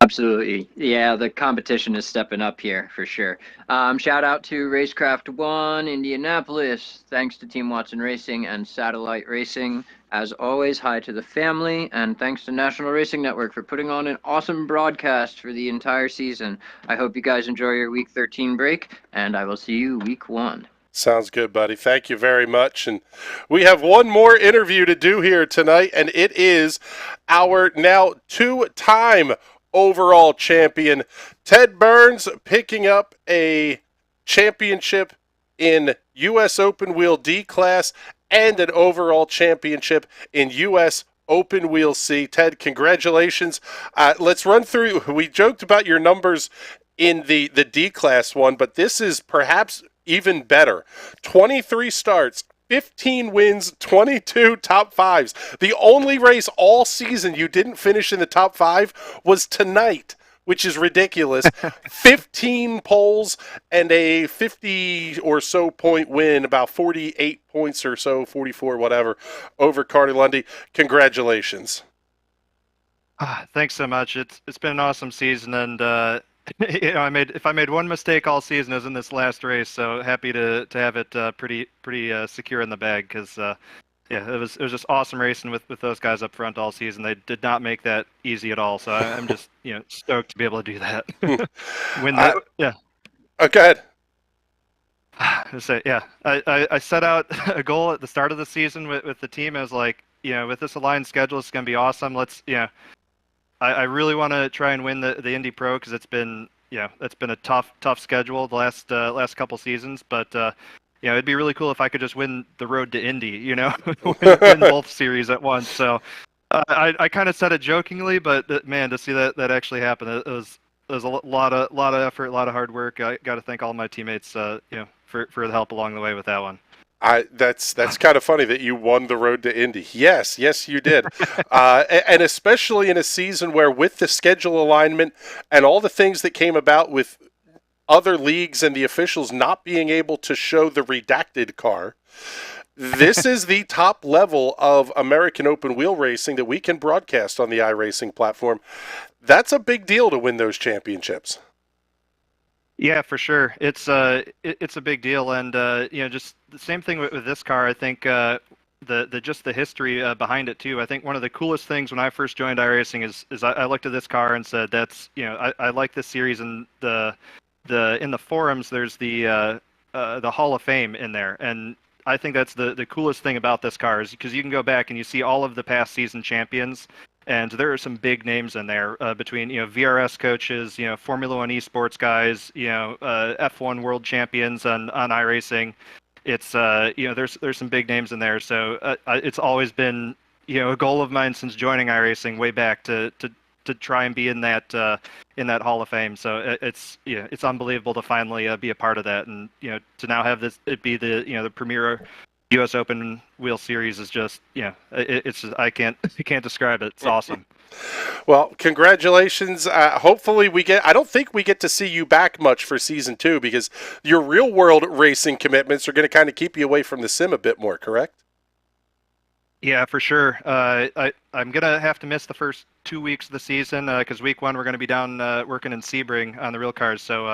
Absolutely. Yeah, the competition is stepping up here for sure. Shout out to Racecraft 1, Indianapolis. Thanks to Team Watson Racing and Satellite Racing. As always, hi to the family. And thanks to National Racing Network for putting on an awesome broadcast for the entire season. I hope you guys enjoy your Week 13 break, and I will see you Week 1. Sounds good, buddy. Thank you very much. And we have one more interview to do here tonight, and it is our now 2-time overall champion, Ted Burns, picking up a championship in U.S. Open Wheel D class and an overall championship in U.S. Open Wheel C. Ted, congratulations. Let's run through. We joked about your numbers in the D class one, but this is perhaps even better. 23 starts, 15 wins, 22 top 5s. The only race all season you didn't finish in the top 5 was tonight, which is ridiculous. 15 poles and a 50 or so point win, about 48 points or so, 44, whatever, over Carter Lundy. Congratulations. Thanks so much. It's been an awesome season, and if I made one mistake all season, it was in this last race. So happy to have it pretty secure in the bag, because it was just awesome racing with those guys up front all season. They did not make that easy at all. So I'm just stoked to be able to do that. Yeah. Oh, go ahead. I set out a goal at the start of the season with the team. I was like, with this aligned schedule, it's gonna be awesome. I really want to try and win the Indy Pro, because it's been a tough schedule the last couple seasons. But it'd be really cool if I could just win the road to Indy. Win both series at once. So I kind of said it jokingly, but man, to see that actually happen, it was a lot of effort, a lot of hard work. I got to thank all my teammates, for the help along the way with that one. That's kind of funny that you won the road to Indy. Yes, you did. And especially in a season where, with the schedule alignment and all the things that came about with other leagues and the officials not being able to show the redacted car, this is the top level of American open wheel racing that we can broadcast on the iRacing platform. That's a big deal to win those championships. Yeah, for sure. It's a big deal, and just the same thing with this car. I think the history behind it too. I think one of the coolest things when I first joined iRacing is I looked at this car and said, that's I like this series, and in the forums there's the Hall of Fame in there, and I think that's the coolest thing about this car, is because you can go back and you see all of the past season champions. And there are some big names in there, between VRS coaches, Formula One esports guys, F1 world champions on iRacing. It's there's some big names in there. So it's always been a goal of mine since joining iRacing way back to to try and be in that Hall of Fame. So it's unbelievable to finally be a part of that, and to now have it be the premier U.S. Open Wheel Series is just it's just, I can't describe it. It's awesome. Well, congratulations. Hopefully I don't think we get to see you back much for season 2 because your real world racing commitments are going to kind of keep you away from the sim a bit more, correct? Yeah, for sure. I'm going to have to miss the first 2 weeks of the season because week 1 we're going to be down working in Sebring on the real cars. So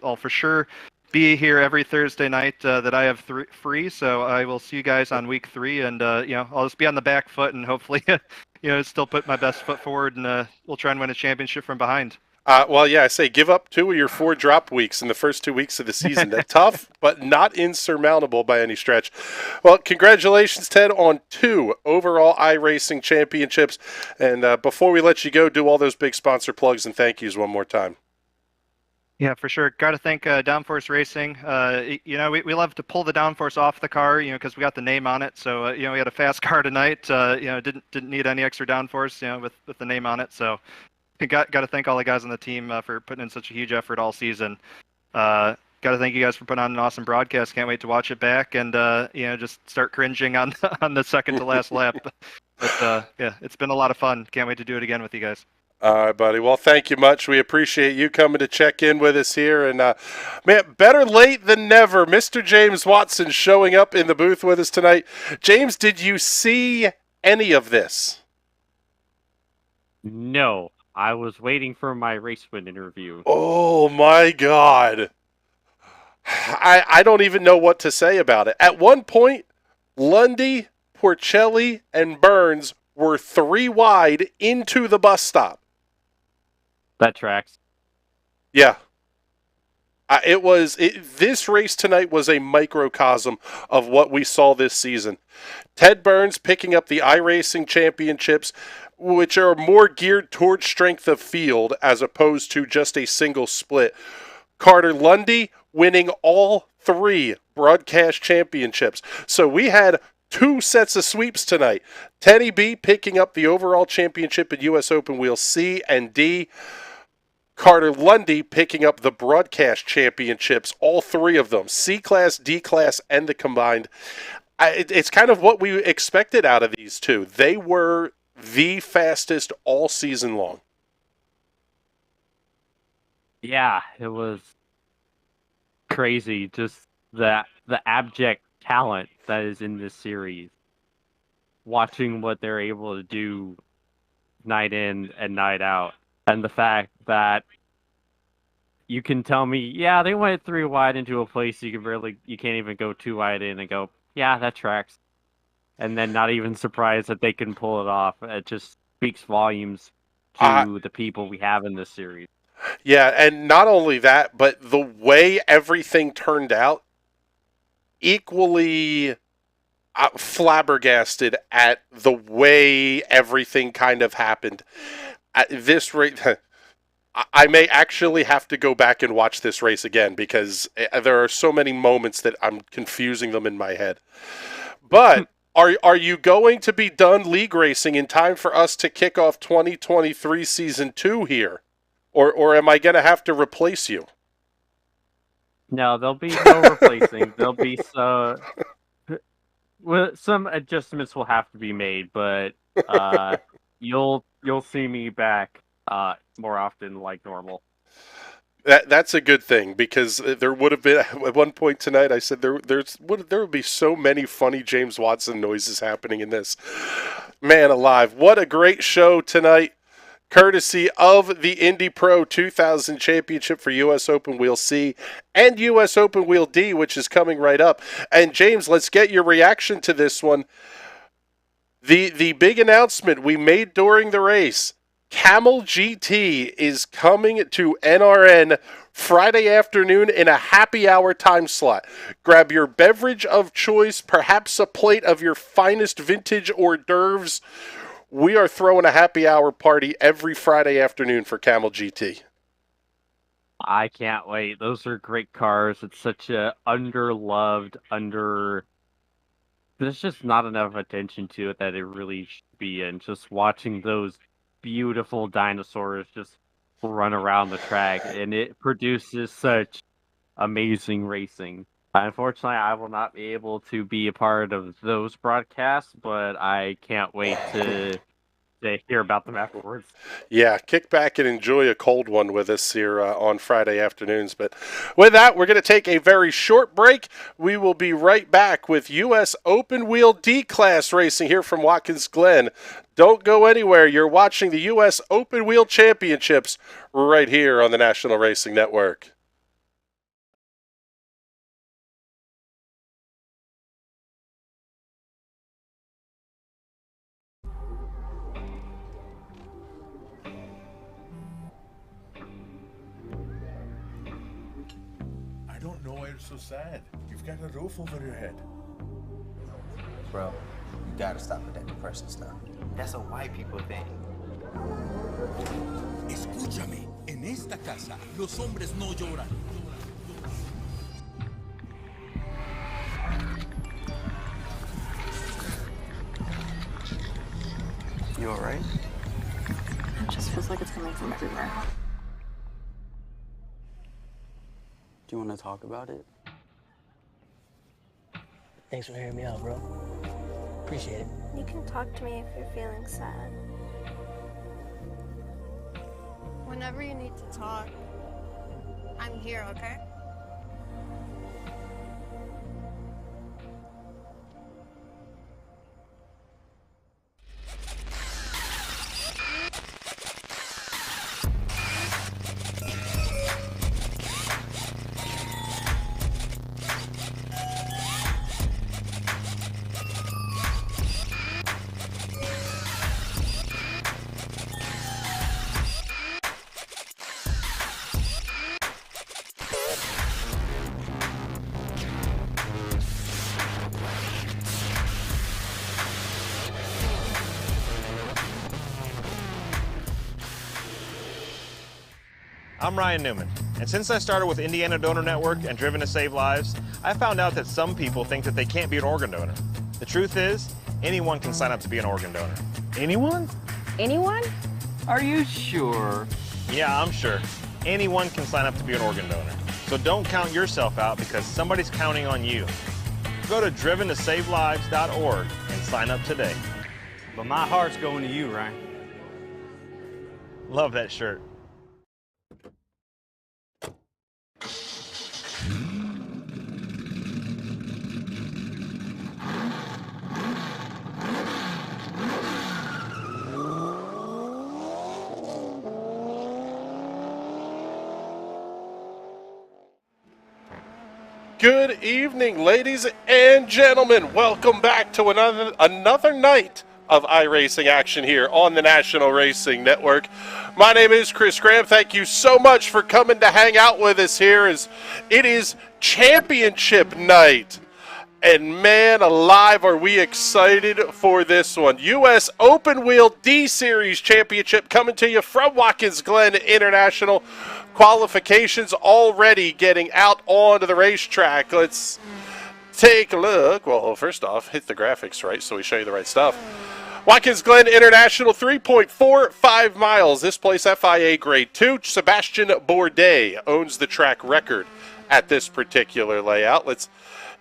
I'll for sure be here every Thursday night that I have free. So I will see you guys on week 3, and I'll just be on the back foot and hopefully still put my best foot forward, and we'll try and win a championship from behind. Well, yeah, I say give up 2 of your 4 drop weeks in the first 2 weeks of the season. That's tough, but not insurmountable by any stretch. Well, congratulations, Ted, on 2 overall iRacing championships. And before we let you go, do all those big sponsor plugs and thank yous one more time. Yeah, for sure. Got to thank Downforce Racing. We love to pull the downforce off the car, because we got the name on it. So, we had a fast car tonight. Didn't need any extra downforce, with the name on it. So, got to thank all the guys on the team for putting in such a huge effort all season. Got to thank you guys for putting on an awesome broadcast. Can't wait to watch it back and just start cringing on the second to last lap. But yeah, it's been a lot of fun. Can't wait to do it again with you guys. All right, buddy. Well, thank you much. We appreciate you coming to check in with us here. And, man, better late than never. Mr. James Watson showing up in the booth with us tonight. James, did you see any of this? No. I was waiting for my Racewin interview. Oh, my God. I don't even know what to say about it. At one point, Lundy, Porcelli, and Burns were 3 wide into the bus stop. That tracks. Yeah. This race tonight was a microcosm of what we saw this season. Ted Burns picking up the iRacing championships, which are more geared towards strength of field as opposed to just a single split. Carter Lundy winning all 3 broadcast championships. So we had 2 sets of sweeps tonight. Teddy B picking up the overall championship in U.S. Open Wheel C and D. Carter Lundy picking up the broadcast championships, all 3 of them, C-Class, D-Class, and the combined. It's kind of what we expected out of these 2. They were the fastest all season long. Yeah, it was crazy. Just the abject talent that is in this series. Watching what they're able to do night in and night out. And the fact that you can tell me, yeah, they went 3 wide into a place you can't even go 2 wide in and go, yeah, that tracks. And then not even surprised that they can pull it off. It just speaks volumes to the people we have in this series. Yeah, and not only that, but the way everything turned out, equally flabbergasted at the way everything kind of happened. At this rate, I may actually have to go back and watch this race again because there are so many moments that I'm confusing them in my head. But are you going to be done league racing in time for us to kick off 2023 Season 2 here? Or am I going to have to replace you? No, there'll be no replacing. There'll be some adjustments will have to be made, but you'll see me back more often like normal. That's a good thing because there would have been at one point tonight. I said there would be so many funny James Watson noises happening in this. Man alive, what a great show tonight! Courtesy of the Indy Pro 2000 Championship for U.S. Open Wheel C and U.S. Open Wheel D, which is coming right up. And James, let's get your reaction to this one. The big announcement we made during the race. Camel GT is coming to NRN Friday afternoon in a happy hour time slot. Grab your beverage of choice, perhaps a plate of your finest vintage hors d'oeuvres. We are throwing a happy hour party every Friday afternoon for Camel GT. I can't wait. Those are great cars. It's such a underloved, there's just not enough attention to it that it really should be in. Just watching those beautiful dinosaurs just run around the track, and it produces such amazing racing. Unfortunately, I will not be able to be a part of those broadcasts, but I can't wait to hear about them afterwards. Yeah, kick back and enjoy a cold one with us here on Friday afternoons. But with that, we're going to take a very short break. We will be right back with U.S. Open Wheel D-Class racing here from Watkins Glen. Don't go anywhere. You're watching the U.S. Open Wheel Championships right here on the National Racing Network. I don't know why you're so sad. You've got a roof over your head. Bro, you gotta stop with that depression stuff. That's a white people thing. Escúchame, en esta casa los hombres no lloran. You alright? It just feels like it's coming from everywhere. Do you want to talk about it? Thanks for hearing me out, bro. Appreciate it. You can talk to me if you're feeling sad. Whenever you need to talk, I'm here, okay? I'm Ryan Newman, and since I started with Indiana Donor Network and Driven to Save Lives, I found out that some people think that they can't be an organ donor. The truth is, anyone can sign up to be an organ donor. Anyone? Anyone? Are you sure? Yeah, I'm sure. Anyone can sign up to be an organ donor. So don't count yourself out because somebody's counting on you. Go to driventosavelives.org and sign up today. But my heart's going to you, Ryan. Love that shirt. Good evening, ladies and gentlemen. Welcome back to another night of iRacing action here on the National Racing Network. My name is Chris Graham. Thank you so much for coming to hang out with us here as it is championship night. And man alive, are we excited for this one. U.S. Open Wheel D-Series Championship coming to you from Watkins Glen International. Qualifications already getting out onto the racetrack. Let's take a look. Well, first off, hit the graphics right so we show you the right stuff. Watkins Glen International, 3.45 miles. This place FIA Grade 2. Sebastian Bourdais owns the track record at this particular layout. Let's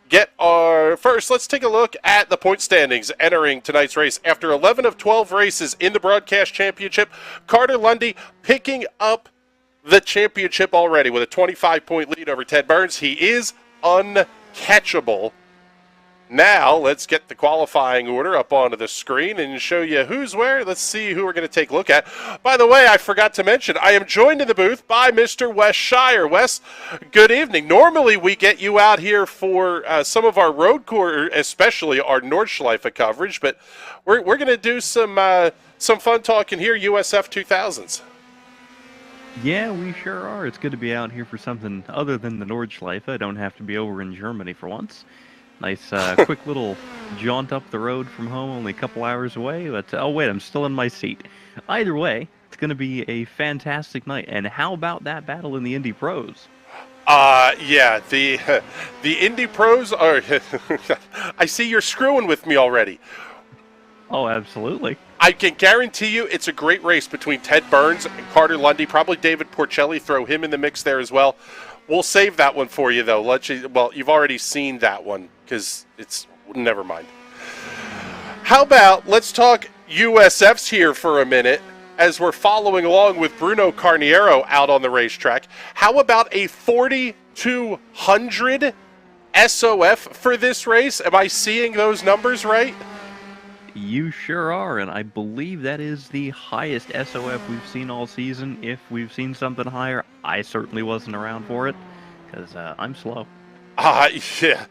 take a look at the point standings entering tonight's race. After 11 of 12 races in the broadcast championship, Carter Lundy picking up the championship already with a 25-point lead over Ted Burns. He is uncatchable. Now, let's get the qualifying order up onto the screen and show you who's where. Let's see who we're going to take a look at. By the way, I forgot to mention, I am joined in the booth by Mr. Wes Shire. Wes, good evening. Normally, we get you out here for some of our road course, especially our Nordschleife coverage, but we're going to do some fun talking here, USF2000s. Yeah, we sure are. It's good to be out here for something other than the Nordschleife. I don't have to be over in Germany for once. Nice quick little jaunt up the road from home, only a couple hours away. But oh wait, I'm still in my seat. Either way, it's going to be a fantastic night. And how about that battle in the Indy Pros? Yeah, the Indy Pros are... I see you're screwing with me already. Oh, absolutely. I can guarantee you it's a great race between Ted Burns and Carter Lundy. Probably David Porcelli, throw him in the mix there as well. We'll save that one for you, though. Well, you've already seen that one because it's never mind. How about let's talk USFs here for a minute as we're following along with Bruno Carniero out on the racetrack. How about a 4,200 SOF for this race? Am I seeing those numbers right? You sure are, and I believe that is the highest SOF we've seen all season. If we've seen something higher, I certainly wasn't around for it, because I'm slow. Yeah.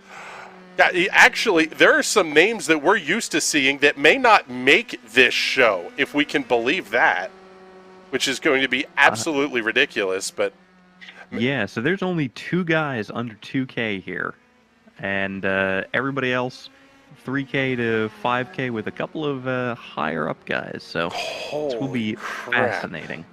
Actually, there are some names that we're used to seeing that may not make this show, if we can believe that, which is going to be absolutely ridiculous, but... Yeah, so there's only 2 guys under 2K here, and everybody else... 3K to 5K with a couple of higher up guys, so this will be fascinating.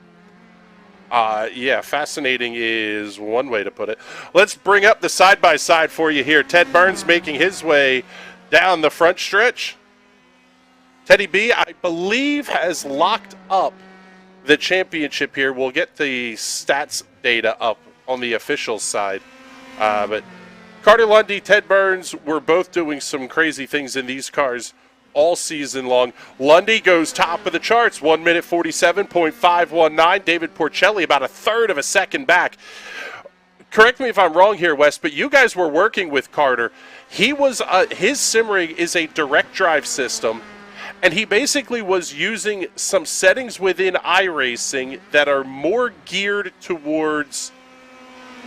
Yeah, fascinating is one way to put it. Let's bring up the side-by-side for you here. Ted Burns making his way down the front stretch. Teddy B, I believe, has locked up the championship here. We'll get the stats data up on the official side, but Carter Lundy, Ted Burns were both doing some crazy things in these cars all season long. Lundy goes top of the charts, 1 minute 47.519. David Porcelli about a third of a second back. Correct me if I'm wrong here, Wes, but you guys were working with Carter. He was his sim rig is a direct drive system, and he basically was using some settings within iRacing that are more geared towards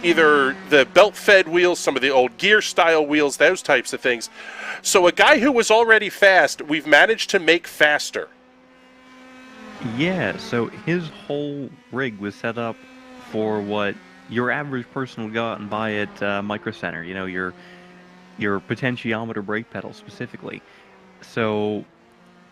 either the belt-fed wheels, some of the old gear-style wheels, those types of things. So a guy who was already fast, we've managed to make faster. Yeah, so his whole rig was set up for what your average person would go out and buy at Micro Center, you know, your potentiometer brake pedal specifically. So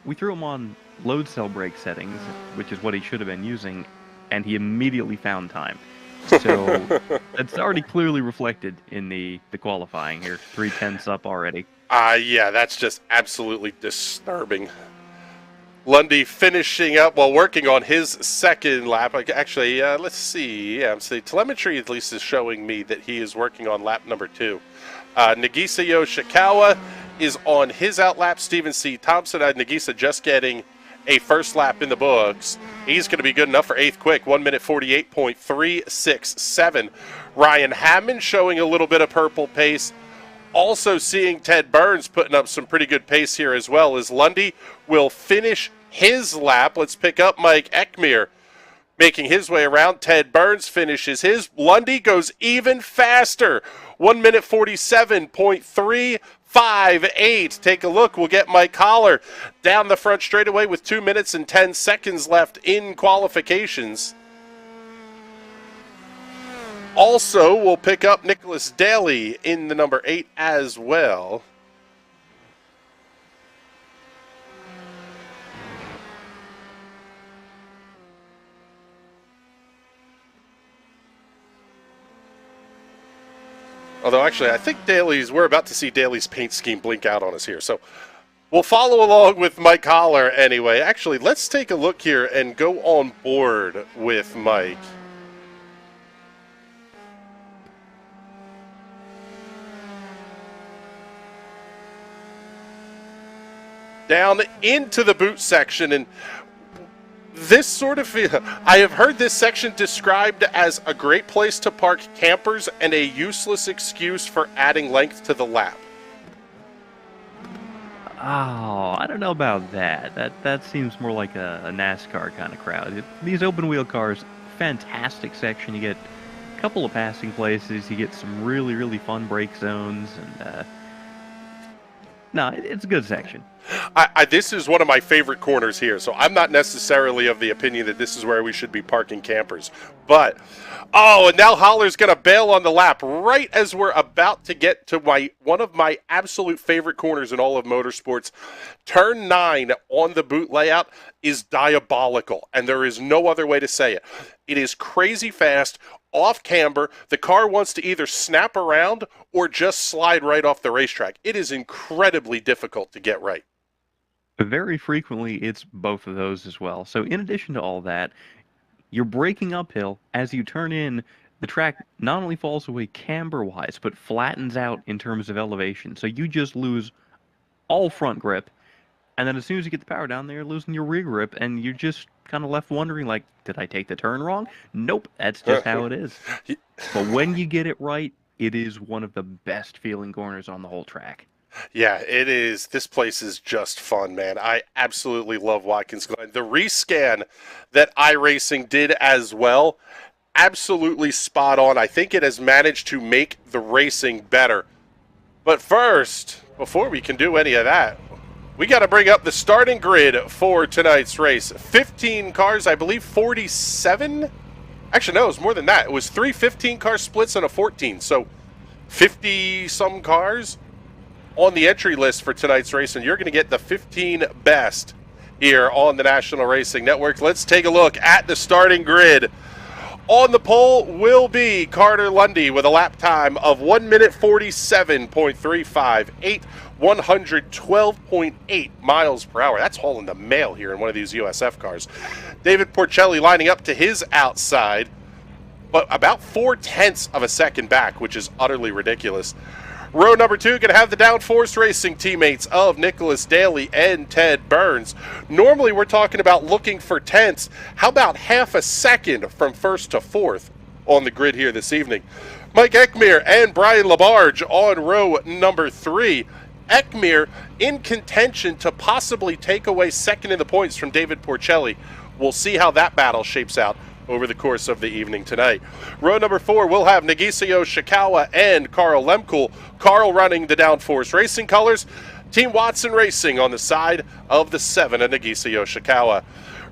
we threw him on load cell brake settings, which is what he should have been using, and he immediately found time. So it's already clearly reflected in the qualifying here. 3/10 up already. Yeah, that's just absolutely disturbing. Lundy finishing up while working on his second lap. Actually, let's see. Yeah, so telemetry at least is showing me that he is working on lap number 2. Nagisa Yoshikawa is on his outlap. Stephen C. Thompson, Nagisa just getting a first lap in the books. He's going to be good enough for 8th quick, 1 minute 48.367. Ryan Hammond showing a little bit of purple pace. Also seeing Ted Burns putting up some pretty good pace here as well, as Lundy will finish his lap. Let's pick up Mike Eckmere making his way around. Ted Burns finishes his. Lundy goes even faster, 1 minute 47.358. Take a look. We'll get Mike Collar down the front straightaway with 2 minutes and 10 seconds left in qualifications. Also, we'll pick up Nicholas Daly in the number 8 as well. Although, actually, I think we're about to see Daly's paint scheme blink out on us here. So we'll follow along with Mike Holler anyway. Actually, let's take a look here and go on board with Mike. Down into the boot section, and this sort of, I have heard this section described as a great place to park campers and a useless excuse for adding length to the lap. Oh, I don't know about that. That seems more like a NASCAR kind of crowd. These open wheel cars, fantastic section. You get a couple of passing places. You get some really, really fun brake zones, and no, it's a good section. This is one of my favorite corners here, so I'm not necessarily of the opinion that this is where we should be parking campers. But, oh, and now Holler's going to bail on the lap right as we're about to get to one of my absolute favorite corners in all of motorsports. Turn 9 on the boot layout is diabolical, and there is no other way to say it. It is crazy fast, off camber. The car wants to either snap around or just slide right off the racetrack. It is incredibly difficult to get right. Very frequently, it's both of those as well. So in addition to all that, you're braking uphill. As you turn in, the track not only falls away camber-wise, but flattens out in terms of elevation. So you just lose all front grip. And then as soon as you get the power down there, you're losing your rear grip, and you're just kind of left wondering, like, did I take the turn wrong? Nope, that's just how it is. But when you get it right, it is one of the best feeling corners on the whole track. Yeah, it is. This place is just fun, man. I absolutely love Watkins Glen. The rescan that iRacing did as well, absolutely spot on. I think it has managed to make the racing better. But first, before we can do any of that, we got to bring up the starting grid for tonight's race. 15 cars, I believe 47? Actually, no, it was more than that. It was 3 15-car splits and a 14. So 50-some cars on the entry list for tonight's race, and you're going to get the 15 best here on the National Racing Network. Let's take a look at the starting grid. On the pole will be Carter Lundy with a lap time of 1 minute 47.358, 112.8 miles per hour. That's hauling the mail here in one of these USF cars. David Porcelli lining up to his outside, but about 0.4 of a second back, which is utterly ridiculous. Row number 2 going to have the downforce racing teammates of Nicholas Daly and Ted Burns. Normally we're talking about looking for tenths. How about half a second from first to fourth on the grid here this evening? Mike Eckmere and Brian Labarge on row number 3. Eckmere in contention to possibly take away second in the points from David Porcelli. We'll see how that battle shapes out over the course of the evening tonight. Row number 4 will have Nagisa Yoshikawa and Carl Lemkuhl. Carl running the downforce racing colors. Team Watson Racing on the side of the 7 of Nagisa Yoshikawa.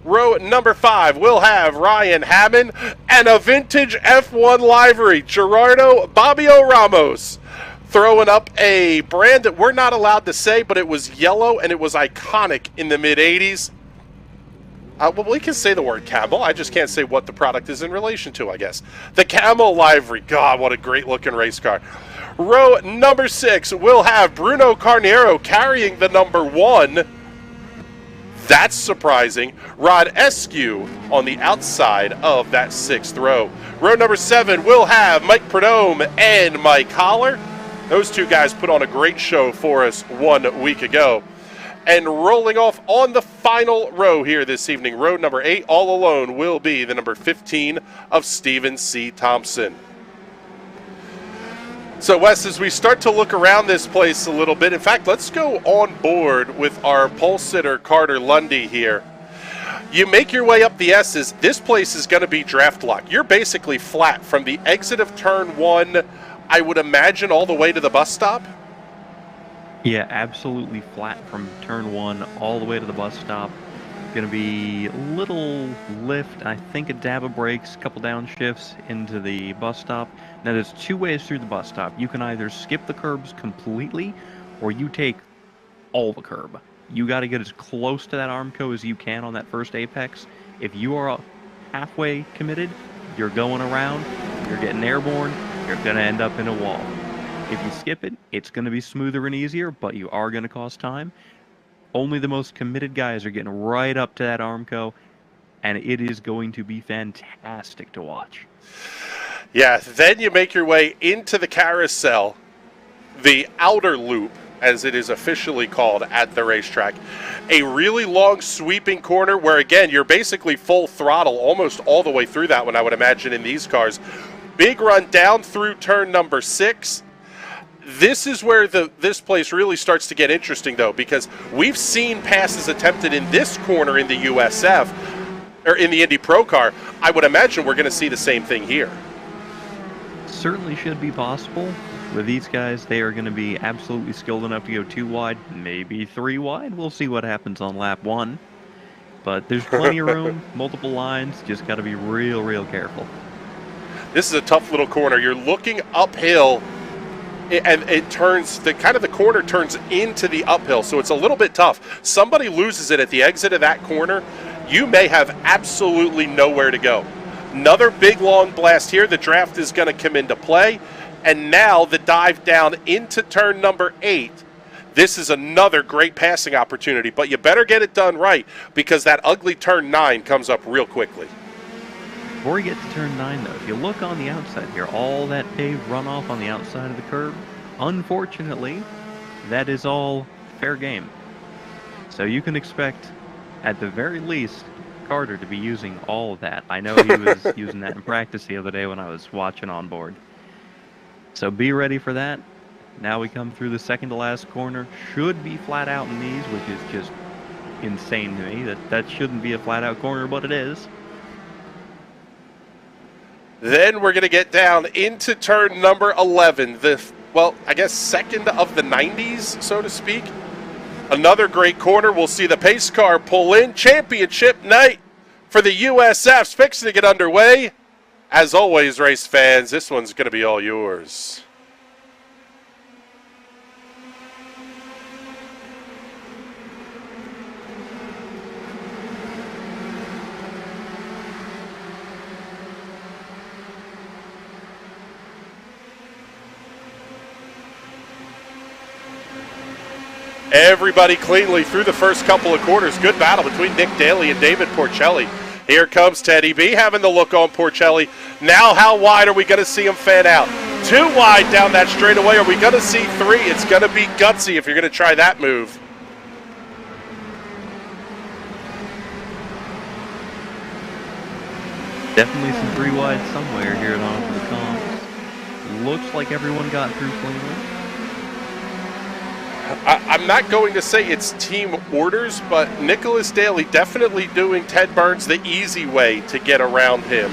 Row number 5 will have Ryan Hammond and a vintage F1 livery, Gerardo Bobbio Ramos, throwing up a brand that we're not allowed to say, but it was yellow and it was iconic in the mid-'80s. Well, we can say the word camel. I just can't say what the product is in relation to, I guess. The camel livery. God, what a great-looking race car. Row number 6 will have Bruno Carniero carrying the number 1. That's surprising. Rod Eskew on the outside of that 6th row. Row number 7 will have Mike Prudhomme and Mike Holler. Those two guys put on a great show for us 1 week ago. And rolling off on the final row here this evening, row number 8, all alone, will be the number 15 of Stephen C. Thompson. So, Wes, as we start to look around this place a little bit, in fact, let's go on board with our pole sitter, Carter Lundy, here. You make your way up the S's. This place is going to be draft lock. You're basically flat from the exit of turn 1, I would imagine, all the way to the bus stop. Yeah, absolutely flat from turn 1 all the way to the bus stop. Going to be a little lift, I think a dab of brakes, a couple downshifts into the bus stop. Now there's 2 ways through the bus stop. You can either skip the curbs completely, or you take all the curb. You got to get as close to that Armco as you can on that first apex. If you are halfway committed, you're going around, you're getting airborne, you're going to end up in a wall. If you skip it, it's going to be smoother and easier, but you are going to cost time. Only the most committed guys are getting right up to that Armco, and it is going to be fantastic to watch. Yeah, then you make your way into the carousel, the outer loop, as it is officially called at the racetrack. A really long sweeping corner where, again, you're basically full throttle almost all the way through that one, I would imagine, in these cars. Big run down through turn number 6. This is where this place really starts to get interesting, though, because we've seen passes attempted in this corner in the USF, or in the Indy Pro car. I would imagine we're going to see the same thing here. Certainly should be possible. With these guys, they are going to be absolutely skilled enough to go 2 wide, maybe 3 wide. We'll see what happens on lap 1. But there's plenty of room, multiple lines, just got to be real careful. This is a tough little corner. You're looking uphill, and it turns, the corner turns into the uphill, so it's a little bit tough. Somebody loses it at the exit of that corner, you may have absolutely nowhere to go. Another big long blast here. The draft is going to come into play, and now the dive down into turn number 8. this is another great passing opportunity, but you better get it done right because that ugly turn 9 comes up real quickly. Before we get to turn 9, though, if you look on the outside here, all that paved runoff on the outside of the curb, unfortunately, that is all fair game. So you can expect, at the very least, Carter to be using all of that. I know he was using that in practice the other day when I was watching on board. So be ready for that. Now we come through the second to last corner. Should be flat out in these, which is just insane to me. That shouldn't be a flat out corner, but it is. Then we're going to get down into turn number 11. Well, I guess second of the 90s, so to speak. Another great corner. We'll see the pace car pull in. Championship night for the USFs fixing to get underway. As always, race fans, this one's going to be all yours. Everybody cleanly through the first couple of quarters. Good battle between Nick Daly and David Porcelli. Here comes Teddy B having the look on Porcelli. Now how wide are we going to see him fan out? 2 wide down that straightaway. Are we going to see 3? It's going to be gutsy if you're going to try that move. Definitely some 3 wide somewhere here on for the comps. Looks like everyone got through cleanly. I'm not going to say it's team orders, but Nicholas Daly definitely doing Ted Burns the easy way to get around him.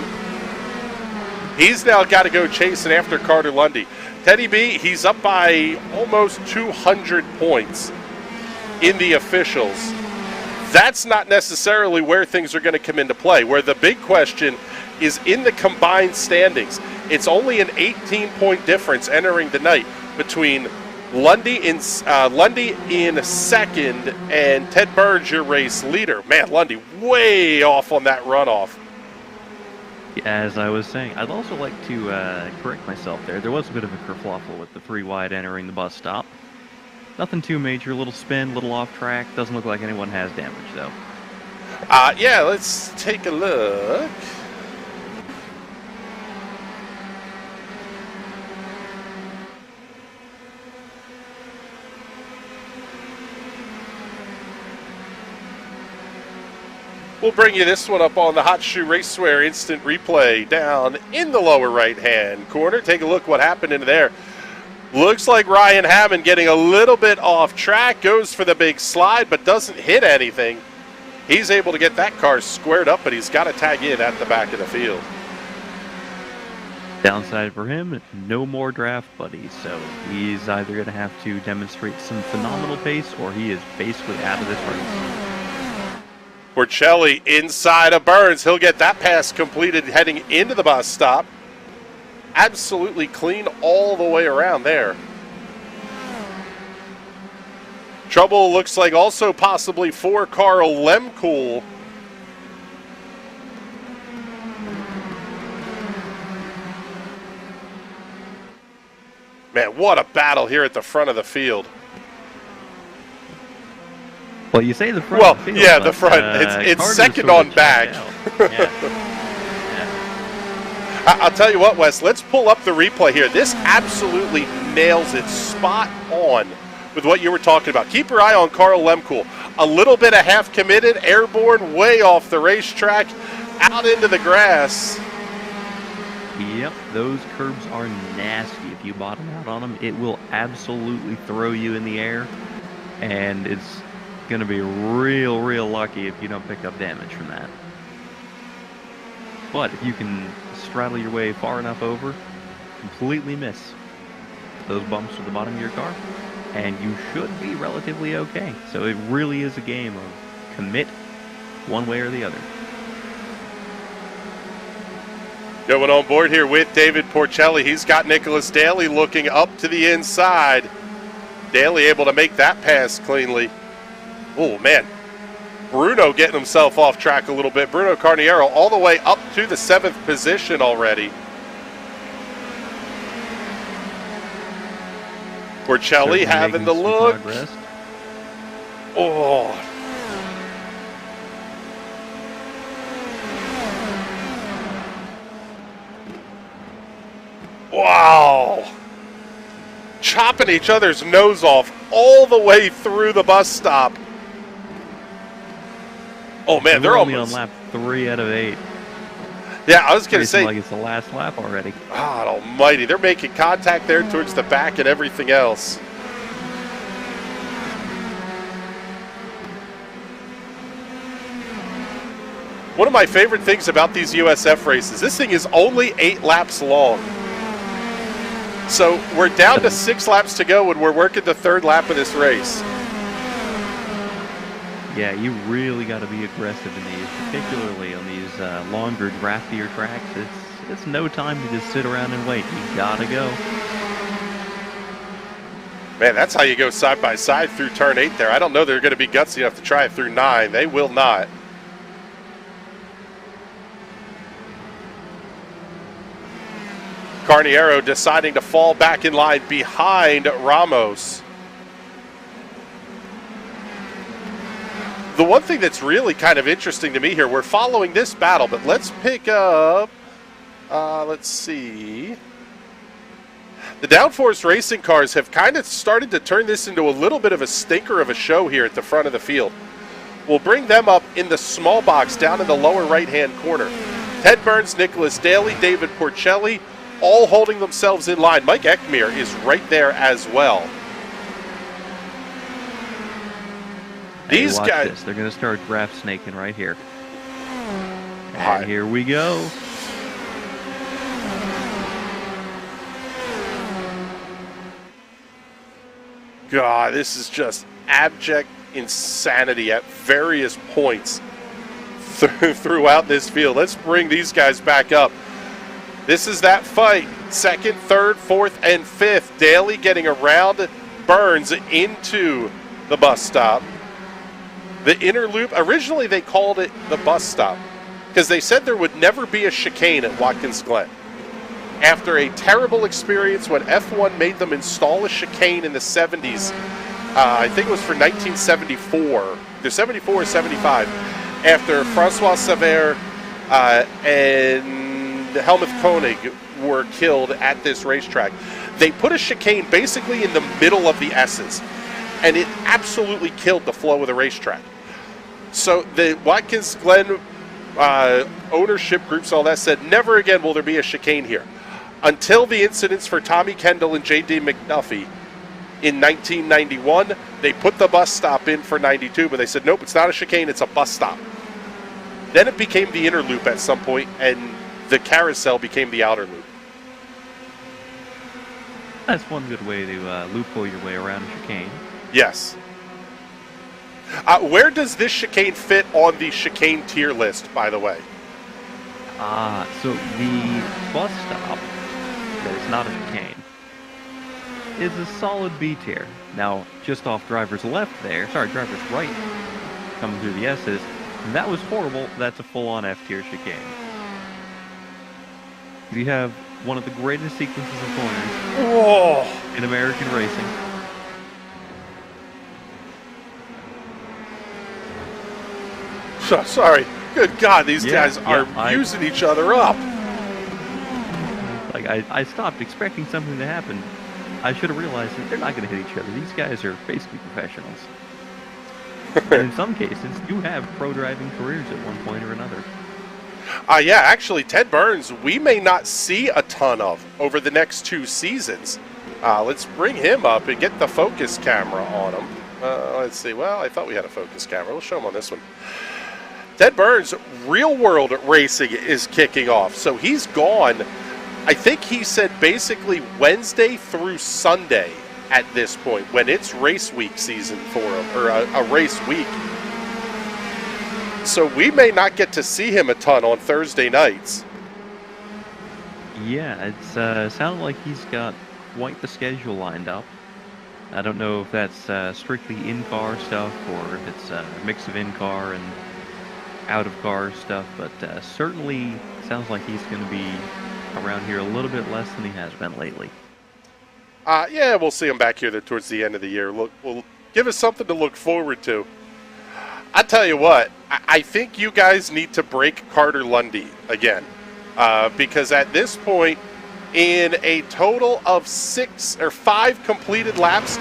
He's now got to go chasing after Carter Lundy. Teddy B, he's up by almost 200 points in the officials. That's not necessarily where things are going to come into play. Where the big question is in the combined standings. It's only an 18-point difference entering the night between Lundy in second and Ted Burns, your race leader. Man, Lundy way off on that runoff. As I was saying, I'd also like to correct myself there. There was a bit of a kerfluffle with the 3 wide entering the bus stop. Nothing too major, little spin, little off track. Doesn't look like anyone has damage, though. Yeah, let's take a look. We'll bring you this one up on the Hot Shoe Racewear instant replay down in the lower right-hand corner. Take a look what happened in there. Looks like Ryan Hammond getting a little bit off track, goes for the big slide, but doesn't hit anything. He's able to get that car squared up, but he's got to tag in at the back of the field. Downside for him, no more draft buddies, so he's either going to have to demonstrate some phenomenal pace or he is basically out of this race. Porcelli inside of Burns. He'll get that pass completed heading into the bus stop. Absolutely clean all the way around there. Trouble looks like also possibly for Carl Lemkool. Man, what a battle here at the front of the field. Well, you say the front. Well, of the field, yeah, but, the front. It's Carter's second sort of on back. I'll tell you what, Wes, let's pull up the replay here. This absolutely nails it spot on with what you were talking about. Keep your eye on Carl Lemkool. A little bit of half committed, airborne, way off the racetrack, out into the grass. Yep, those curbs are nasty. If you bottom out on them, it will absolutely throw you in the air, and it's going to be real lucky if you don't pick up damage from that. But if you can straddle your way far enough over, completely miss those bumps at the bottom of your car, and you should be relatively okay. So it really is a game of commit one way or the other. Going on board here with David Porcelli. He's got Nicholas Daly looking up to the inside. Daly able to make that pass cleanly. Oh, man. Bruno getting himself off track a little bit. Bruno Carniero all the way up to the 7th position already. Porcelli having the look. Oh. Wow. Chopping each other's nose off all the way through the bus stop. Oh man, they're only almost on lap 3 out of 8. Yeah, I was going to say, like it's the last lap already. God almighty, they're making contact there towards the back and everything else. One of my favorite things about these USF races, this thing is only 8 laps long. So we're down to 6 laps to go and we're working the 3rd lap of this race. Yeah, you really got to be aggressive in these, particularly on these longer, draftier tracks. It's no time to just sit around and wait. You gotta go. Man, that's how you go side by side through turn 8 there. I don't know they're going to be gutsy enough to try it through 9. They will not. Carniero deciding to fall back in line behind Ramos. The one thing that's really kind of interesting to me here, we're following this battle, but let's pick up, let's see. The Downforce racing cars have kind of started to turn this into a little bit of a stinker of a show here at the front of the field. We'll bring them up in the small box down in the lower right-hand corner. Ted Burns, Nicholas Daly, David Porcelli, all holding themselves in line. Mike Eckmere is right there as well. These watch guys, this. They're going to start draft snaking right here. And here we go. God, this is just abject insanity at various points throughout this field. Let's bring these guys back up. This is that fight. 2nd, 3rd, 4th, and 5th. Daly getting around Burns into the bus stop. The inner loop, originally they called it the bus stop because they said there would never be a chicane at Watkins Glen. After a terrible experience when F1 made them install a chicane in the 70s, I think it was for 1974, either 74 or 75, after Francois Savert and Helmut Koenig were killed at this racetrack. They put a chicane basically in the middle of the S's, and it absolutely killed the flow of the racetrack. So the Watkins Glen ownership groups, all that said, never again will there be a chicane here. Until the incidents for Tommy Kendall and J.D. McDuffie in 1991, they put the bus stop in for 92, but they said, nope, it's not a chicane, it's a bus stop. Then it became the inner loop at some point, and the carousel became the outer loop. That's one good way to loophole your way around a chicane. Yes. Where does this chicane fit on the chicane tier list, by the way? So the bus stop, that is not a chicane, is a solid B tier. Now, just off driver's left there, driver's right, coming through the S's, that was horrible. That's a full-on F tier chicane. You have one of the greatest sequences of corners in American racing. Sorry. Good God, these guys are using each other up. Like, I stopped expecting something to happen. I should have realized that they're not going to hit each other. These guys are basically professionals. And in some cases, you have pro driving careers at one point or another. Yeah, actually, Ted Burns, we may not see a ton of over the next 2 seasons. Let's bring him up and get the focus camera on him. Let's see. Well, I thought we had a focus camera. We'll show him on this one. Ted Burns, real world racing is kicking off. So he's gone, I think he said basically Wednesday through Sunday at this point, when it's race week season for him, or a race week. So we may not get to see him a ton on Thursday nights. Yeah, it's sounded like he's got quite the schedule lined up. I don't know if that's strictly in-car stuff or if it's a mix of in-car and out-of-car stuff, but certainly sounds like he's going to be around here a little bit less than he has been lately. Yeah, we'll see him back here towards the end of the year. Will give us something to look forward to. I tell you what, I think you guys need to break Carter Lundy again, because at this point, in a total of 5 completed laps,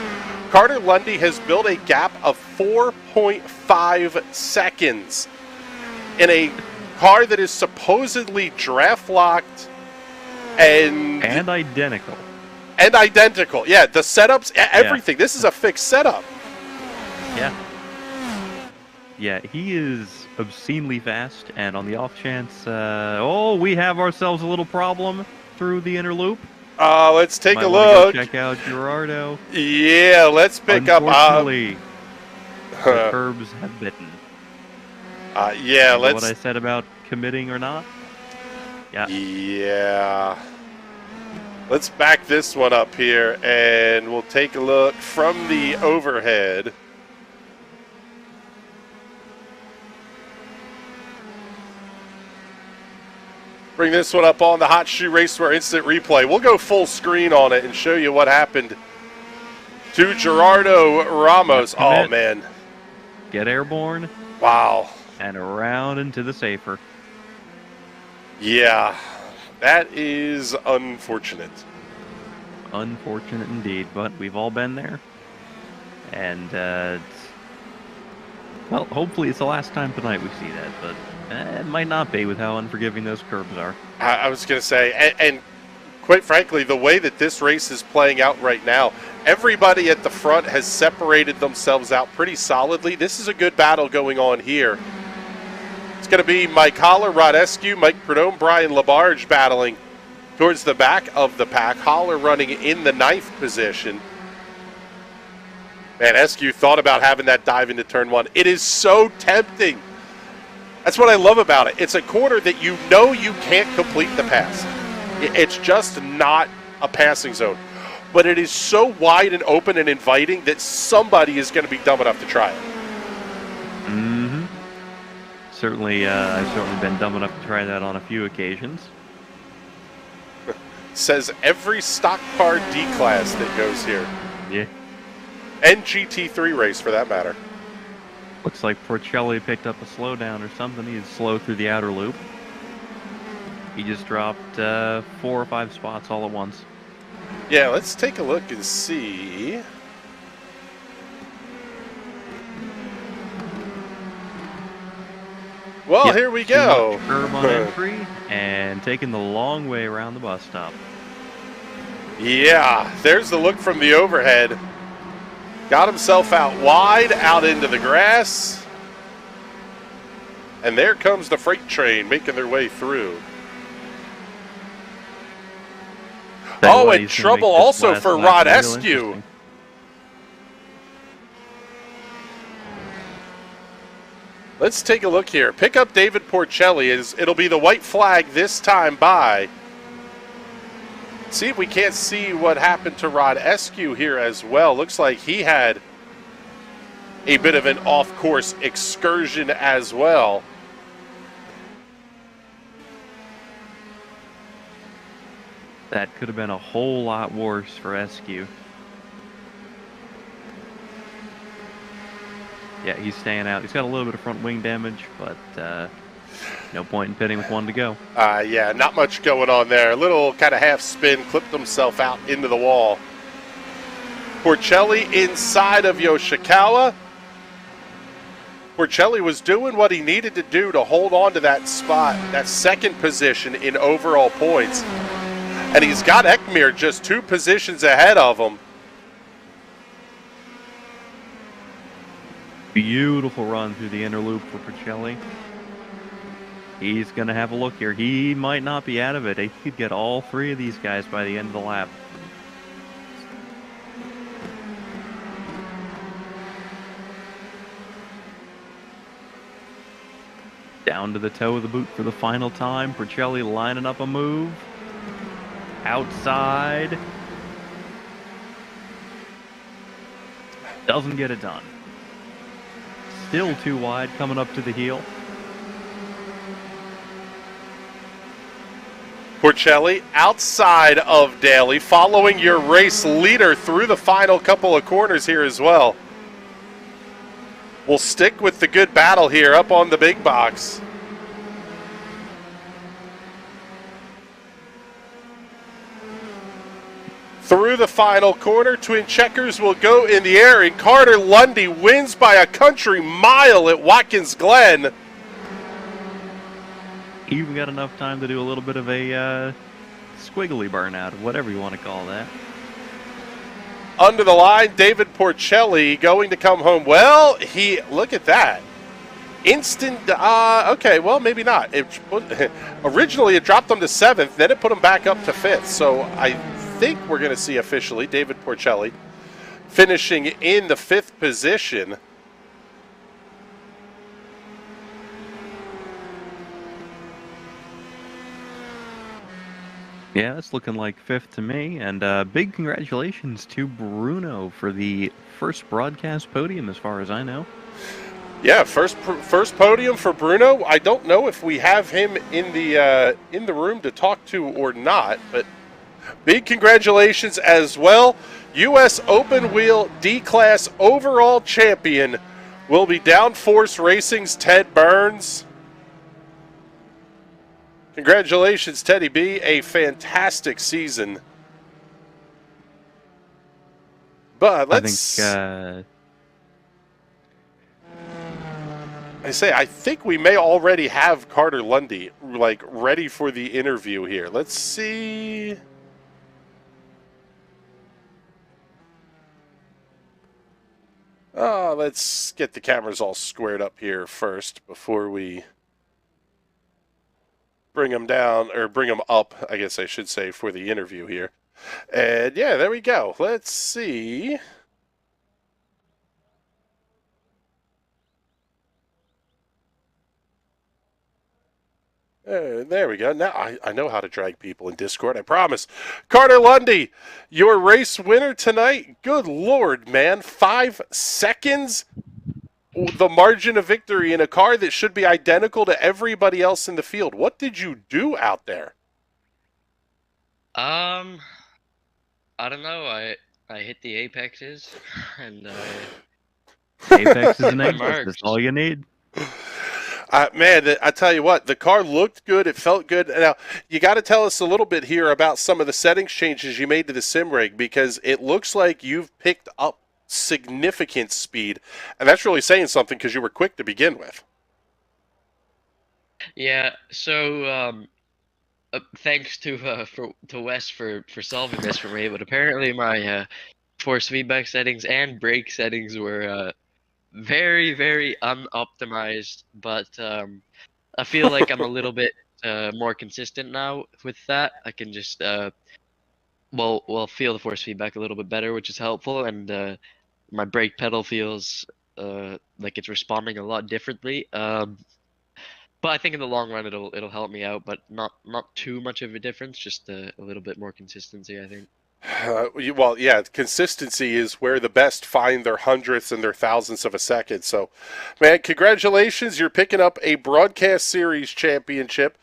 Carter Lundy has built a gap of 4.5 seconds in a car that is supposedly draft locked and identical. And identical. Yeah, the setups, everything. This is a fixed setup. Yeah. Yeah, he is obscenely fast, and on the off chance, we have ourselves a little problem through the inner loop. Let's take Might a wanna go look. check out Gerardo. Yeah, let's pick up. Unfortunately, the curbs have bitten. Yeah, let's. What I said about committing or not? Yeah. Yeah. Let's back this one up here, and we'll take a look from the overhead. Bring this one up on the Hot Shoe Raceware Instant Replay. We'll go full screen on it and show you what happened to Gerardo Ramos. Oh, man. Get airborne. Wow. And around into the safer. Yeah. That is unfortunate. Unfortunate indeed, but we've all been there. And, well, hopefully it's the last time tonight we see that, but it might not be with how unforgiving those curbs are. I was going to say, and quite frankly, the way that this race is playing out right now, everybody at the front has separated themselves out pretty solidly. This is a good battle going on here. It's going to be Mike Holler, Rod Eskew, Mike Prudhomme, Brian Labarge battling towards the back of the pack. Holler running in the 9th position. Man, Eskew thought about having that dive into turn 1. It is so tempting. That's what I love about it. It's a corner that you know you can't complete the pass. It's just not a passing zone. But it is so wide and open and inviting that somebody is going to be dumb enough to try it. Mm-hmm. Certainly, I've certainly been dumb enough to try that on a few occasions. Says every stock car D-Class that goes here. Yeah. And GT3 race, for that matter. Looks like Porcelli picked up a slowdown or something. He's slow through the outer loop. He just dropped 4 or 5 spots all at once. Yeah, let's take a look and see. Well, Yep, here we go. Curb on entry and taking the long way around the bus stop. Yeah, there's the look from the overhead. Got himself out wide, out into the grass. And there comes the freight train making their way through. Oh, and trouble also for Rod Eskew. Let's take a look here. Pick up David Porcelli. It'll be the white flag this time by. See if we can't see what happened to Rod Eskew here as well. Looks like he had a bit of an off-course excursion as well. That could have been a whole lot worse for Eskew. Yeah, he's staying out. He's got a little bit of front wing damage, but no point in pitting with 1 to go. Yeah, not much going on there. A little kind of half spin, clipped himself out into the wall. Porcelli inside of Yoshikawa. Porcelli was doing what he needed to do to hold on to that spot, that 2nd position in overall points. And he's got Ekmir just 2 positions ahead of him. Beautiful run through the inner loop for Porcelli. He's going to have a look here. He might not be out of it. He could get all 3 of these guys by the end of the lap. Down to the toe of the boot for the final time. Porcelli lining up a move. Outside. Doesn't get it done. Still too wide, coming up to the heel. Porcelli outside of Daly, following your race leader through the final couple of corners here as well. We'll stick with the good battle here up on the big box. Through the final corner, twin checkers will go in the air, and Carter Lundy wins by a country mile at Watkins Glen. He even got enough time to do a little bit of a squiggly burnout, whatever you want to call that. Under the line, David Porcelli going to come home. Well, look at that. Okay, well, maybe not. Originally, it dropped him to 7th, then it put him back up to 5th. So I think we're going to see officially David Porcelli finishing in the 5th position. Yeah, it's looking like 5th to me, and big congratulations to Bruno for the first broadcast podium, as far as I know. Yeah, first podium for Bruno. I don't know if we have him in the room to talk to or not, but big congratulations as well. U.S. Open Wheel D-Class overall champion will be Downforce Racing's Ted Burns. Congratulations, Teddy B. A fantastic season. But let's... I think we may already have Carter Lundy, ready for the interview here. Let's see... let's get the cameras all squared up here first before we bring them down, or bring them up, I guess I should say, for the interview here. And yeah, there we go. Let's see. There we go. Now I know how to drag people in Discord, I promise. Carter Lundy, your race winner tonight. Good Lord, man. 5 seconds? The margin of victory in a car that should be identical to everybody else in the field. What did you do out there? I don't know. I hit the apexes, and apexes and exits. That's all you need. Man, I tell you what, the car looked good. It felt good. Now, you got to tell us a little bit here about some of the settings changes you made to the sim rig, because it looks like you've picked up significant speed, and that's really saying something because you were quick to begin with. Yeah, so thanks to Wes for solving this for me, but apparently my force feedback settings and brake settings were very, very unoptimized, but I feel like I'm a little bit more consistent now with that. I can just feel the force feedback a little bit better, which is helpful, and my brake pedal feels like it's responding a lot differently. But I think in the long run it'll help me out, but not too much of a difference, just a little bit more consistency, I think. Well, yeah, consistency is where the best find their hundredths and their thousandths of a second. So, man, congratulations. You're picking up a Broadcast Series championship.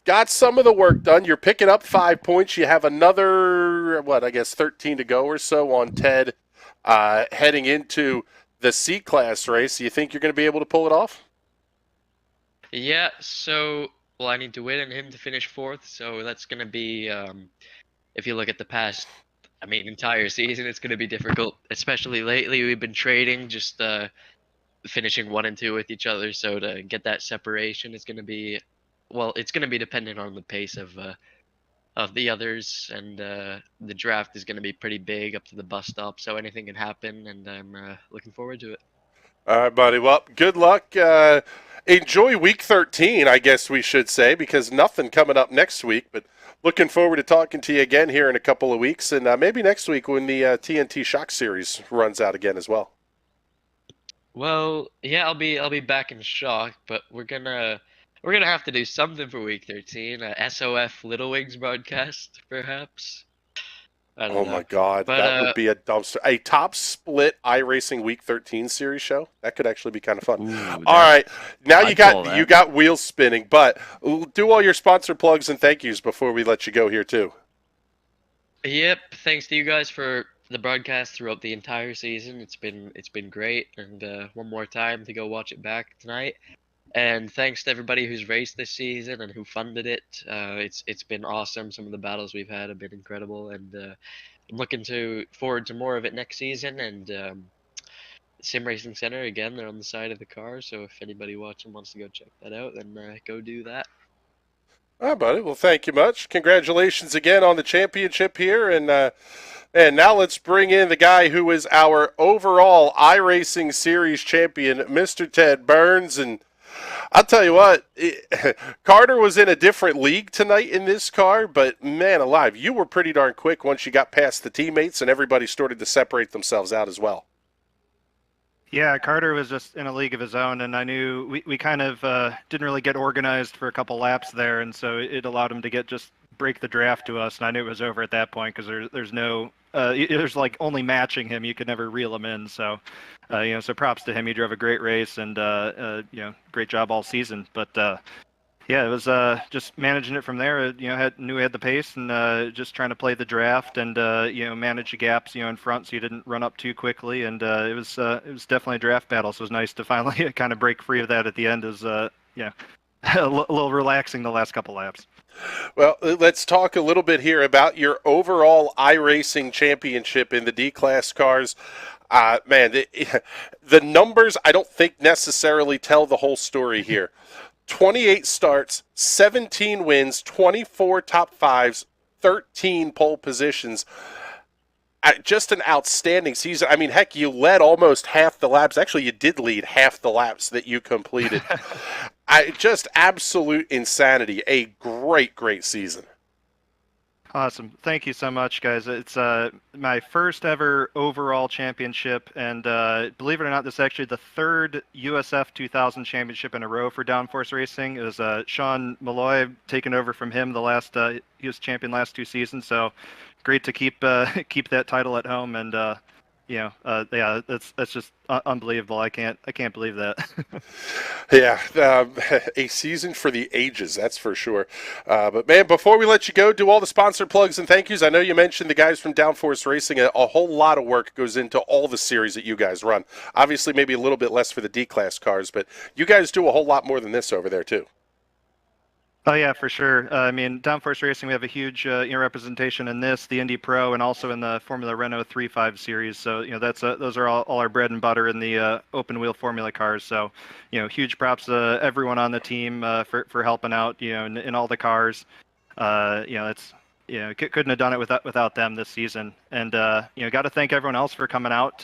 Got some of the work done. You're picking up 5 points. You have another, 13 to go or so on Ted heading into the C-Class race. You think you're going to be able to pull it off? Yeah, so, I need to win and him to finish 4th, so that's going to be... if you look at the past, entire season, it's going to be difficult. Especially lately, we've been trading, just finishing 1 and 2 with each other. So to get that separation is going to be, it's going to be dependent on the pace of the others, and the draft is going to be pretty big up to the bus stop. So anything can happen, and I'm looking forward to it. All right, buddy. Well, good luck. Enjoy week 13, I guess we should say, because nothing coming up next week, but looking forward to talking to you again here in a couple of weeks, and maybe next week when the TNT Shock Series runs out again as well. Well, yeah, I'll be back in Shock, but we're gonna have to do something for week 13. SOF Little Wings broadcast, perhaps. I don't Oh know. my God, But, that would be a dumpster. A top split iRacing Week 13 series show. That could actually be kind of fun. All right, now you got wheels spinning, but do all your sponsor plugs and thank yous before we let you go here too. Yep, thanks to you guys for the broadcast throughout the entire season. It's been great, and one more time to go watch it back tonight. And thanks to everybody who's raced this season and who funded it. It's been awesome. Some of the battles we've had have been incredible, and I'm looking forward to more of it next season. And Sim Racing Center again, they're on the side of the car. So if anybody watching wants to go check that out, then go do that. All right, buddy. Well, thank you much. Congratulations again on the championship here, and now let's bring in the guy who is our overall iRacing Series champion, Mr. Ted Burns. And I'll tell you what, Carter was in a different league tonight in this car, but man alive, you were pretty darn quick once you got past the teammates and everybody started to separate themselves out as well. Yeah, Carter was just in a league of his own, and I knew we kind of didn't really get organized for a couple laps there, and so it allowed him to break the draft to us, and I knew it was over at that point because there's no there's like only matching him. You could never reel him in, so so props to him. He drove a great race and great job all season. But yeah, it was just managing it from there. Knew he had the pace and just trying to play the draft and manage the gaps in front so you didn't run up too quickly. And it was definitely a draft battle. So it was nice to finally kind of break free of that at the end. It was a little relaxing the last couple laps. Well, let's talk a little bit here about your overall iRacing championship in the D-Class cars. Man, the numbers I don't think necessarily tell the whole story here. 28 starts, 17 wins, 24 top fives, 13 pole positions. Just an outstanding season. I mean, heck, you led almost half the laps. Actually, you did lead half the laps that you completed. Just absolute insanity. A great, great season. Awesome. Thank you so much, guys. It's my first ever overall championship, and believe it or not, this is actually the third USF2000 championship in a row for Downforce Racing. It was Sean Malloy taking over from him he was champion last 2 seasons, so great to keep that title at home, and yeah, that's just unbelievable. I can't believe that. Yeah, a season for the ages, that's for sure. But man, before we let you go, do all the sponsor plugs and thank yous. I know you mentioned the guys from Downforce Racing. A whole lot of work goes into all the series that you guys run. Obviously, maybe a little bit less for the D-Class cars, but you guys do a whole lot more than this over there too. Oh yeah, for sure. I mean, Downforce Racing, we have a huge representation in this, the Indy Pro, and also in the Formula Renault 3.5 series. So that's those are all our bread and butter in the open wheel Formula cars. So huge props to everyone on the team for helping out in all the cars. It's couldn't have done it without them this season. And got to thank everyone else for coming out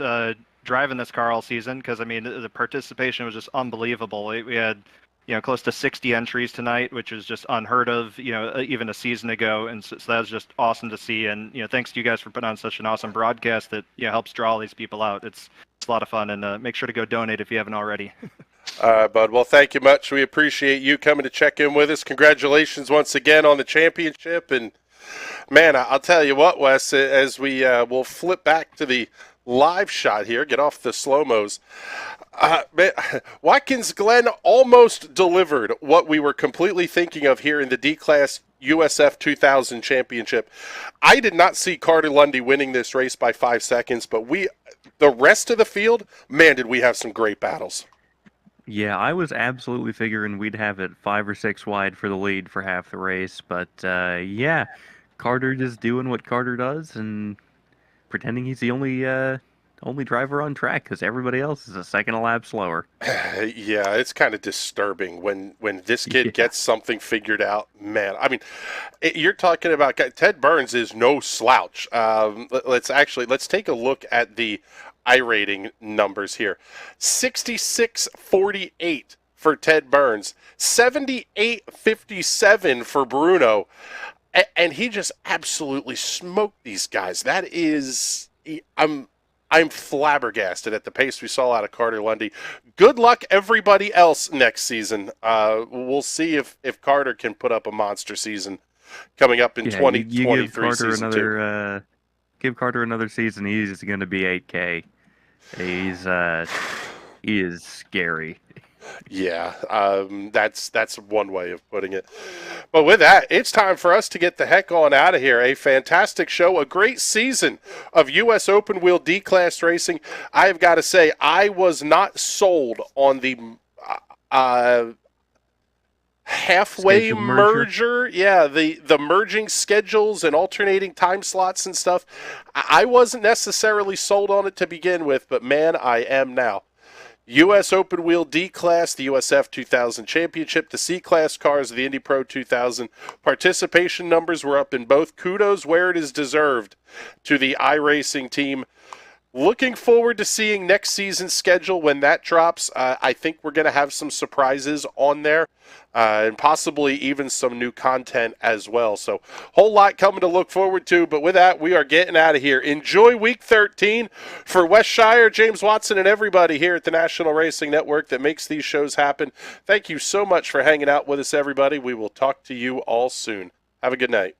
driving this car all season, because I mean the participation was just unbelievable. We had close to 60 entries tonight, which is just unheard of, even a season ago. And so that was just awesome to see. And, thanks to you guys for putting on such an awesome broadcast that, helps draw all these people out. It's a lot of fun, and make sure to go donate if you haven't already. All right, bud. Well, thank you much. We appreciate you coming to check in with us. Congratulations once again on the championship. And man, I'll tell you what, Wes, as we will flip back to the live shot here, get off the slow-mos. Watkins Glen almost delivered what we were completely thinking of here in the D-Class USF2000 championship. I did not see Carter Lundy winning this race by 5 seconds, but the rest of the field, man, did we have some great battles. Yeah, I was absolutely figuring we'd have it 5 or 6 wide for the lead for half the race, but yeah, Carter just doing what Carter does and pretending he's the only driver on track because everybody else is a second a lap slower. Yeah, it's kind of disturbing when this kid gets something figured out. Man, I mean, you're talking about Ted Burns is no slouch. Let's take a look at the iRating numbers here. 66.48 for Ted Burns, 78.57 for Bruno, and he just absolutely smoked these guys. That is, I'm flabbergasted at the pace we saw out of Carter Lundy. Good luck, everybody else, next season. We'll see if Carter can put up a monster season coming up in 2023 Carter season 2. Give Carter another season. He's going to be 8K. He is scary. Yeah, that's one way of putting it. But with that, it's time for us to get the heck on out of here. A fantastic show, a great season of U.S. Open Wheel D-Class racing. I've got to say, I was not sold on the halfway Schedule merger. Yeah, the merging schedules and alternating time slots and stuff. I wasn't necessarily sold on it to begin with, but man, I am now. U.S. Open Wheel D-Class, the USF2000 Championship, the C-Class cars, the Indy Pro 2000. Participation numbers were up in both. Kudos where it is deserved to the iRacing team. Looking forward to seeing next season's schedule when that drops. I think we're going to have some surprises on there and possibly even some new content as well. So whole lot coming to look forward to. But with that, we are getting out of here. Enjoy Week 13. For Wes Shire, James Watson, and everybody here at the National Racing Network that makes these shows happen, thank you so much for hanging out with us, everybody. We will talk to you all soon. Have a good night.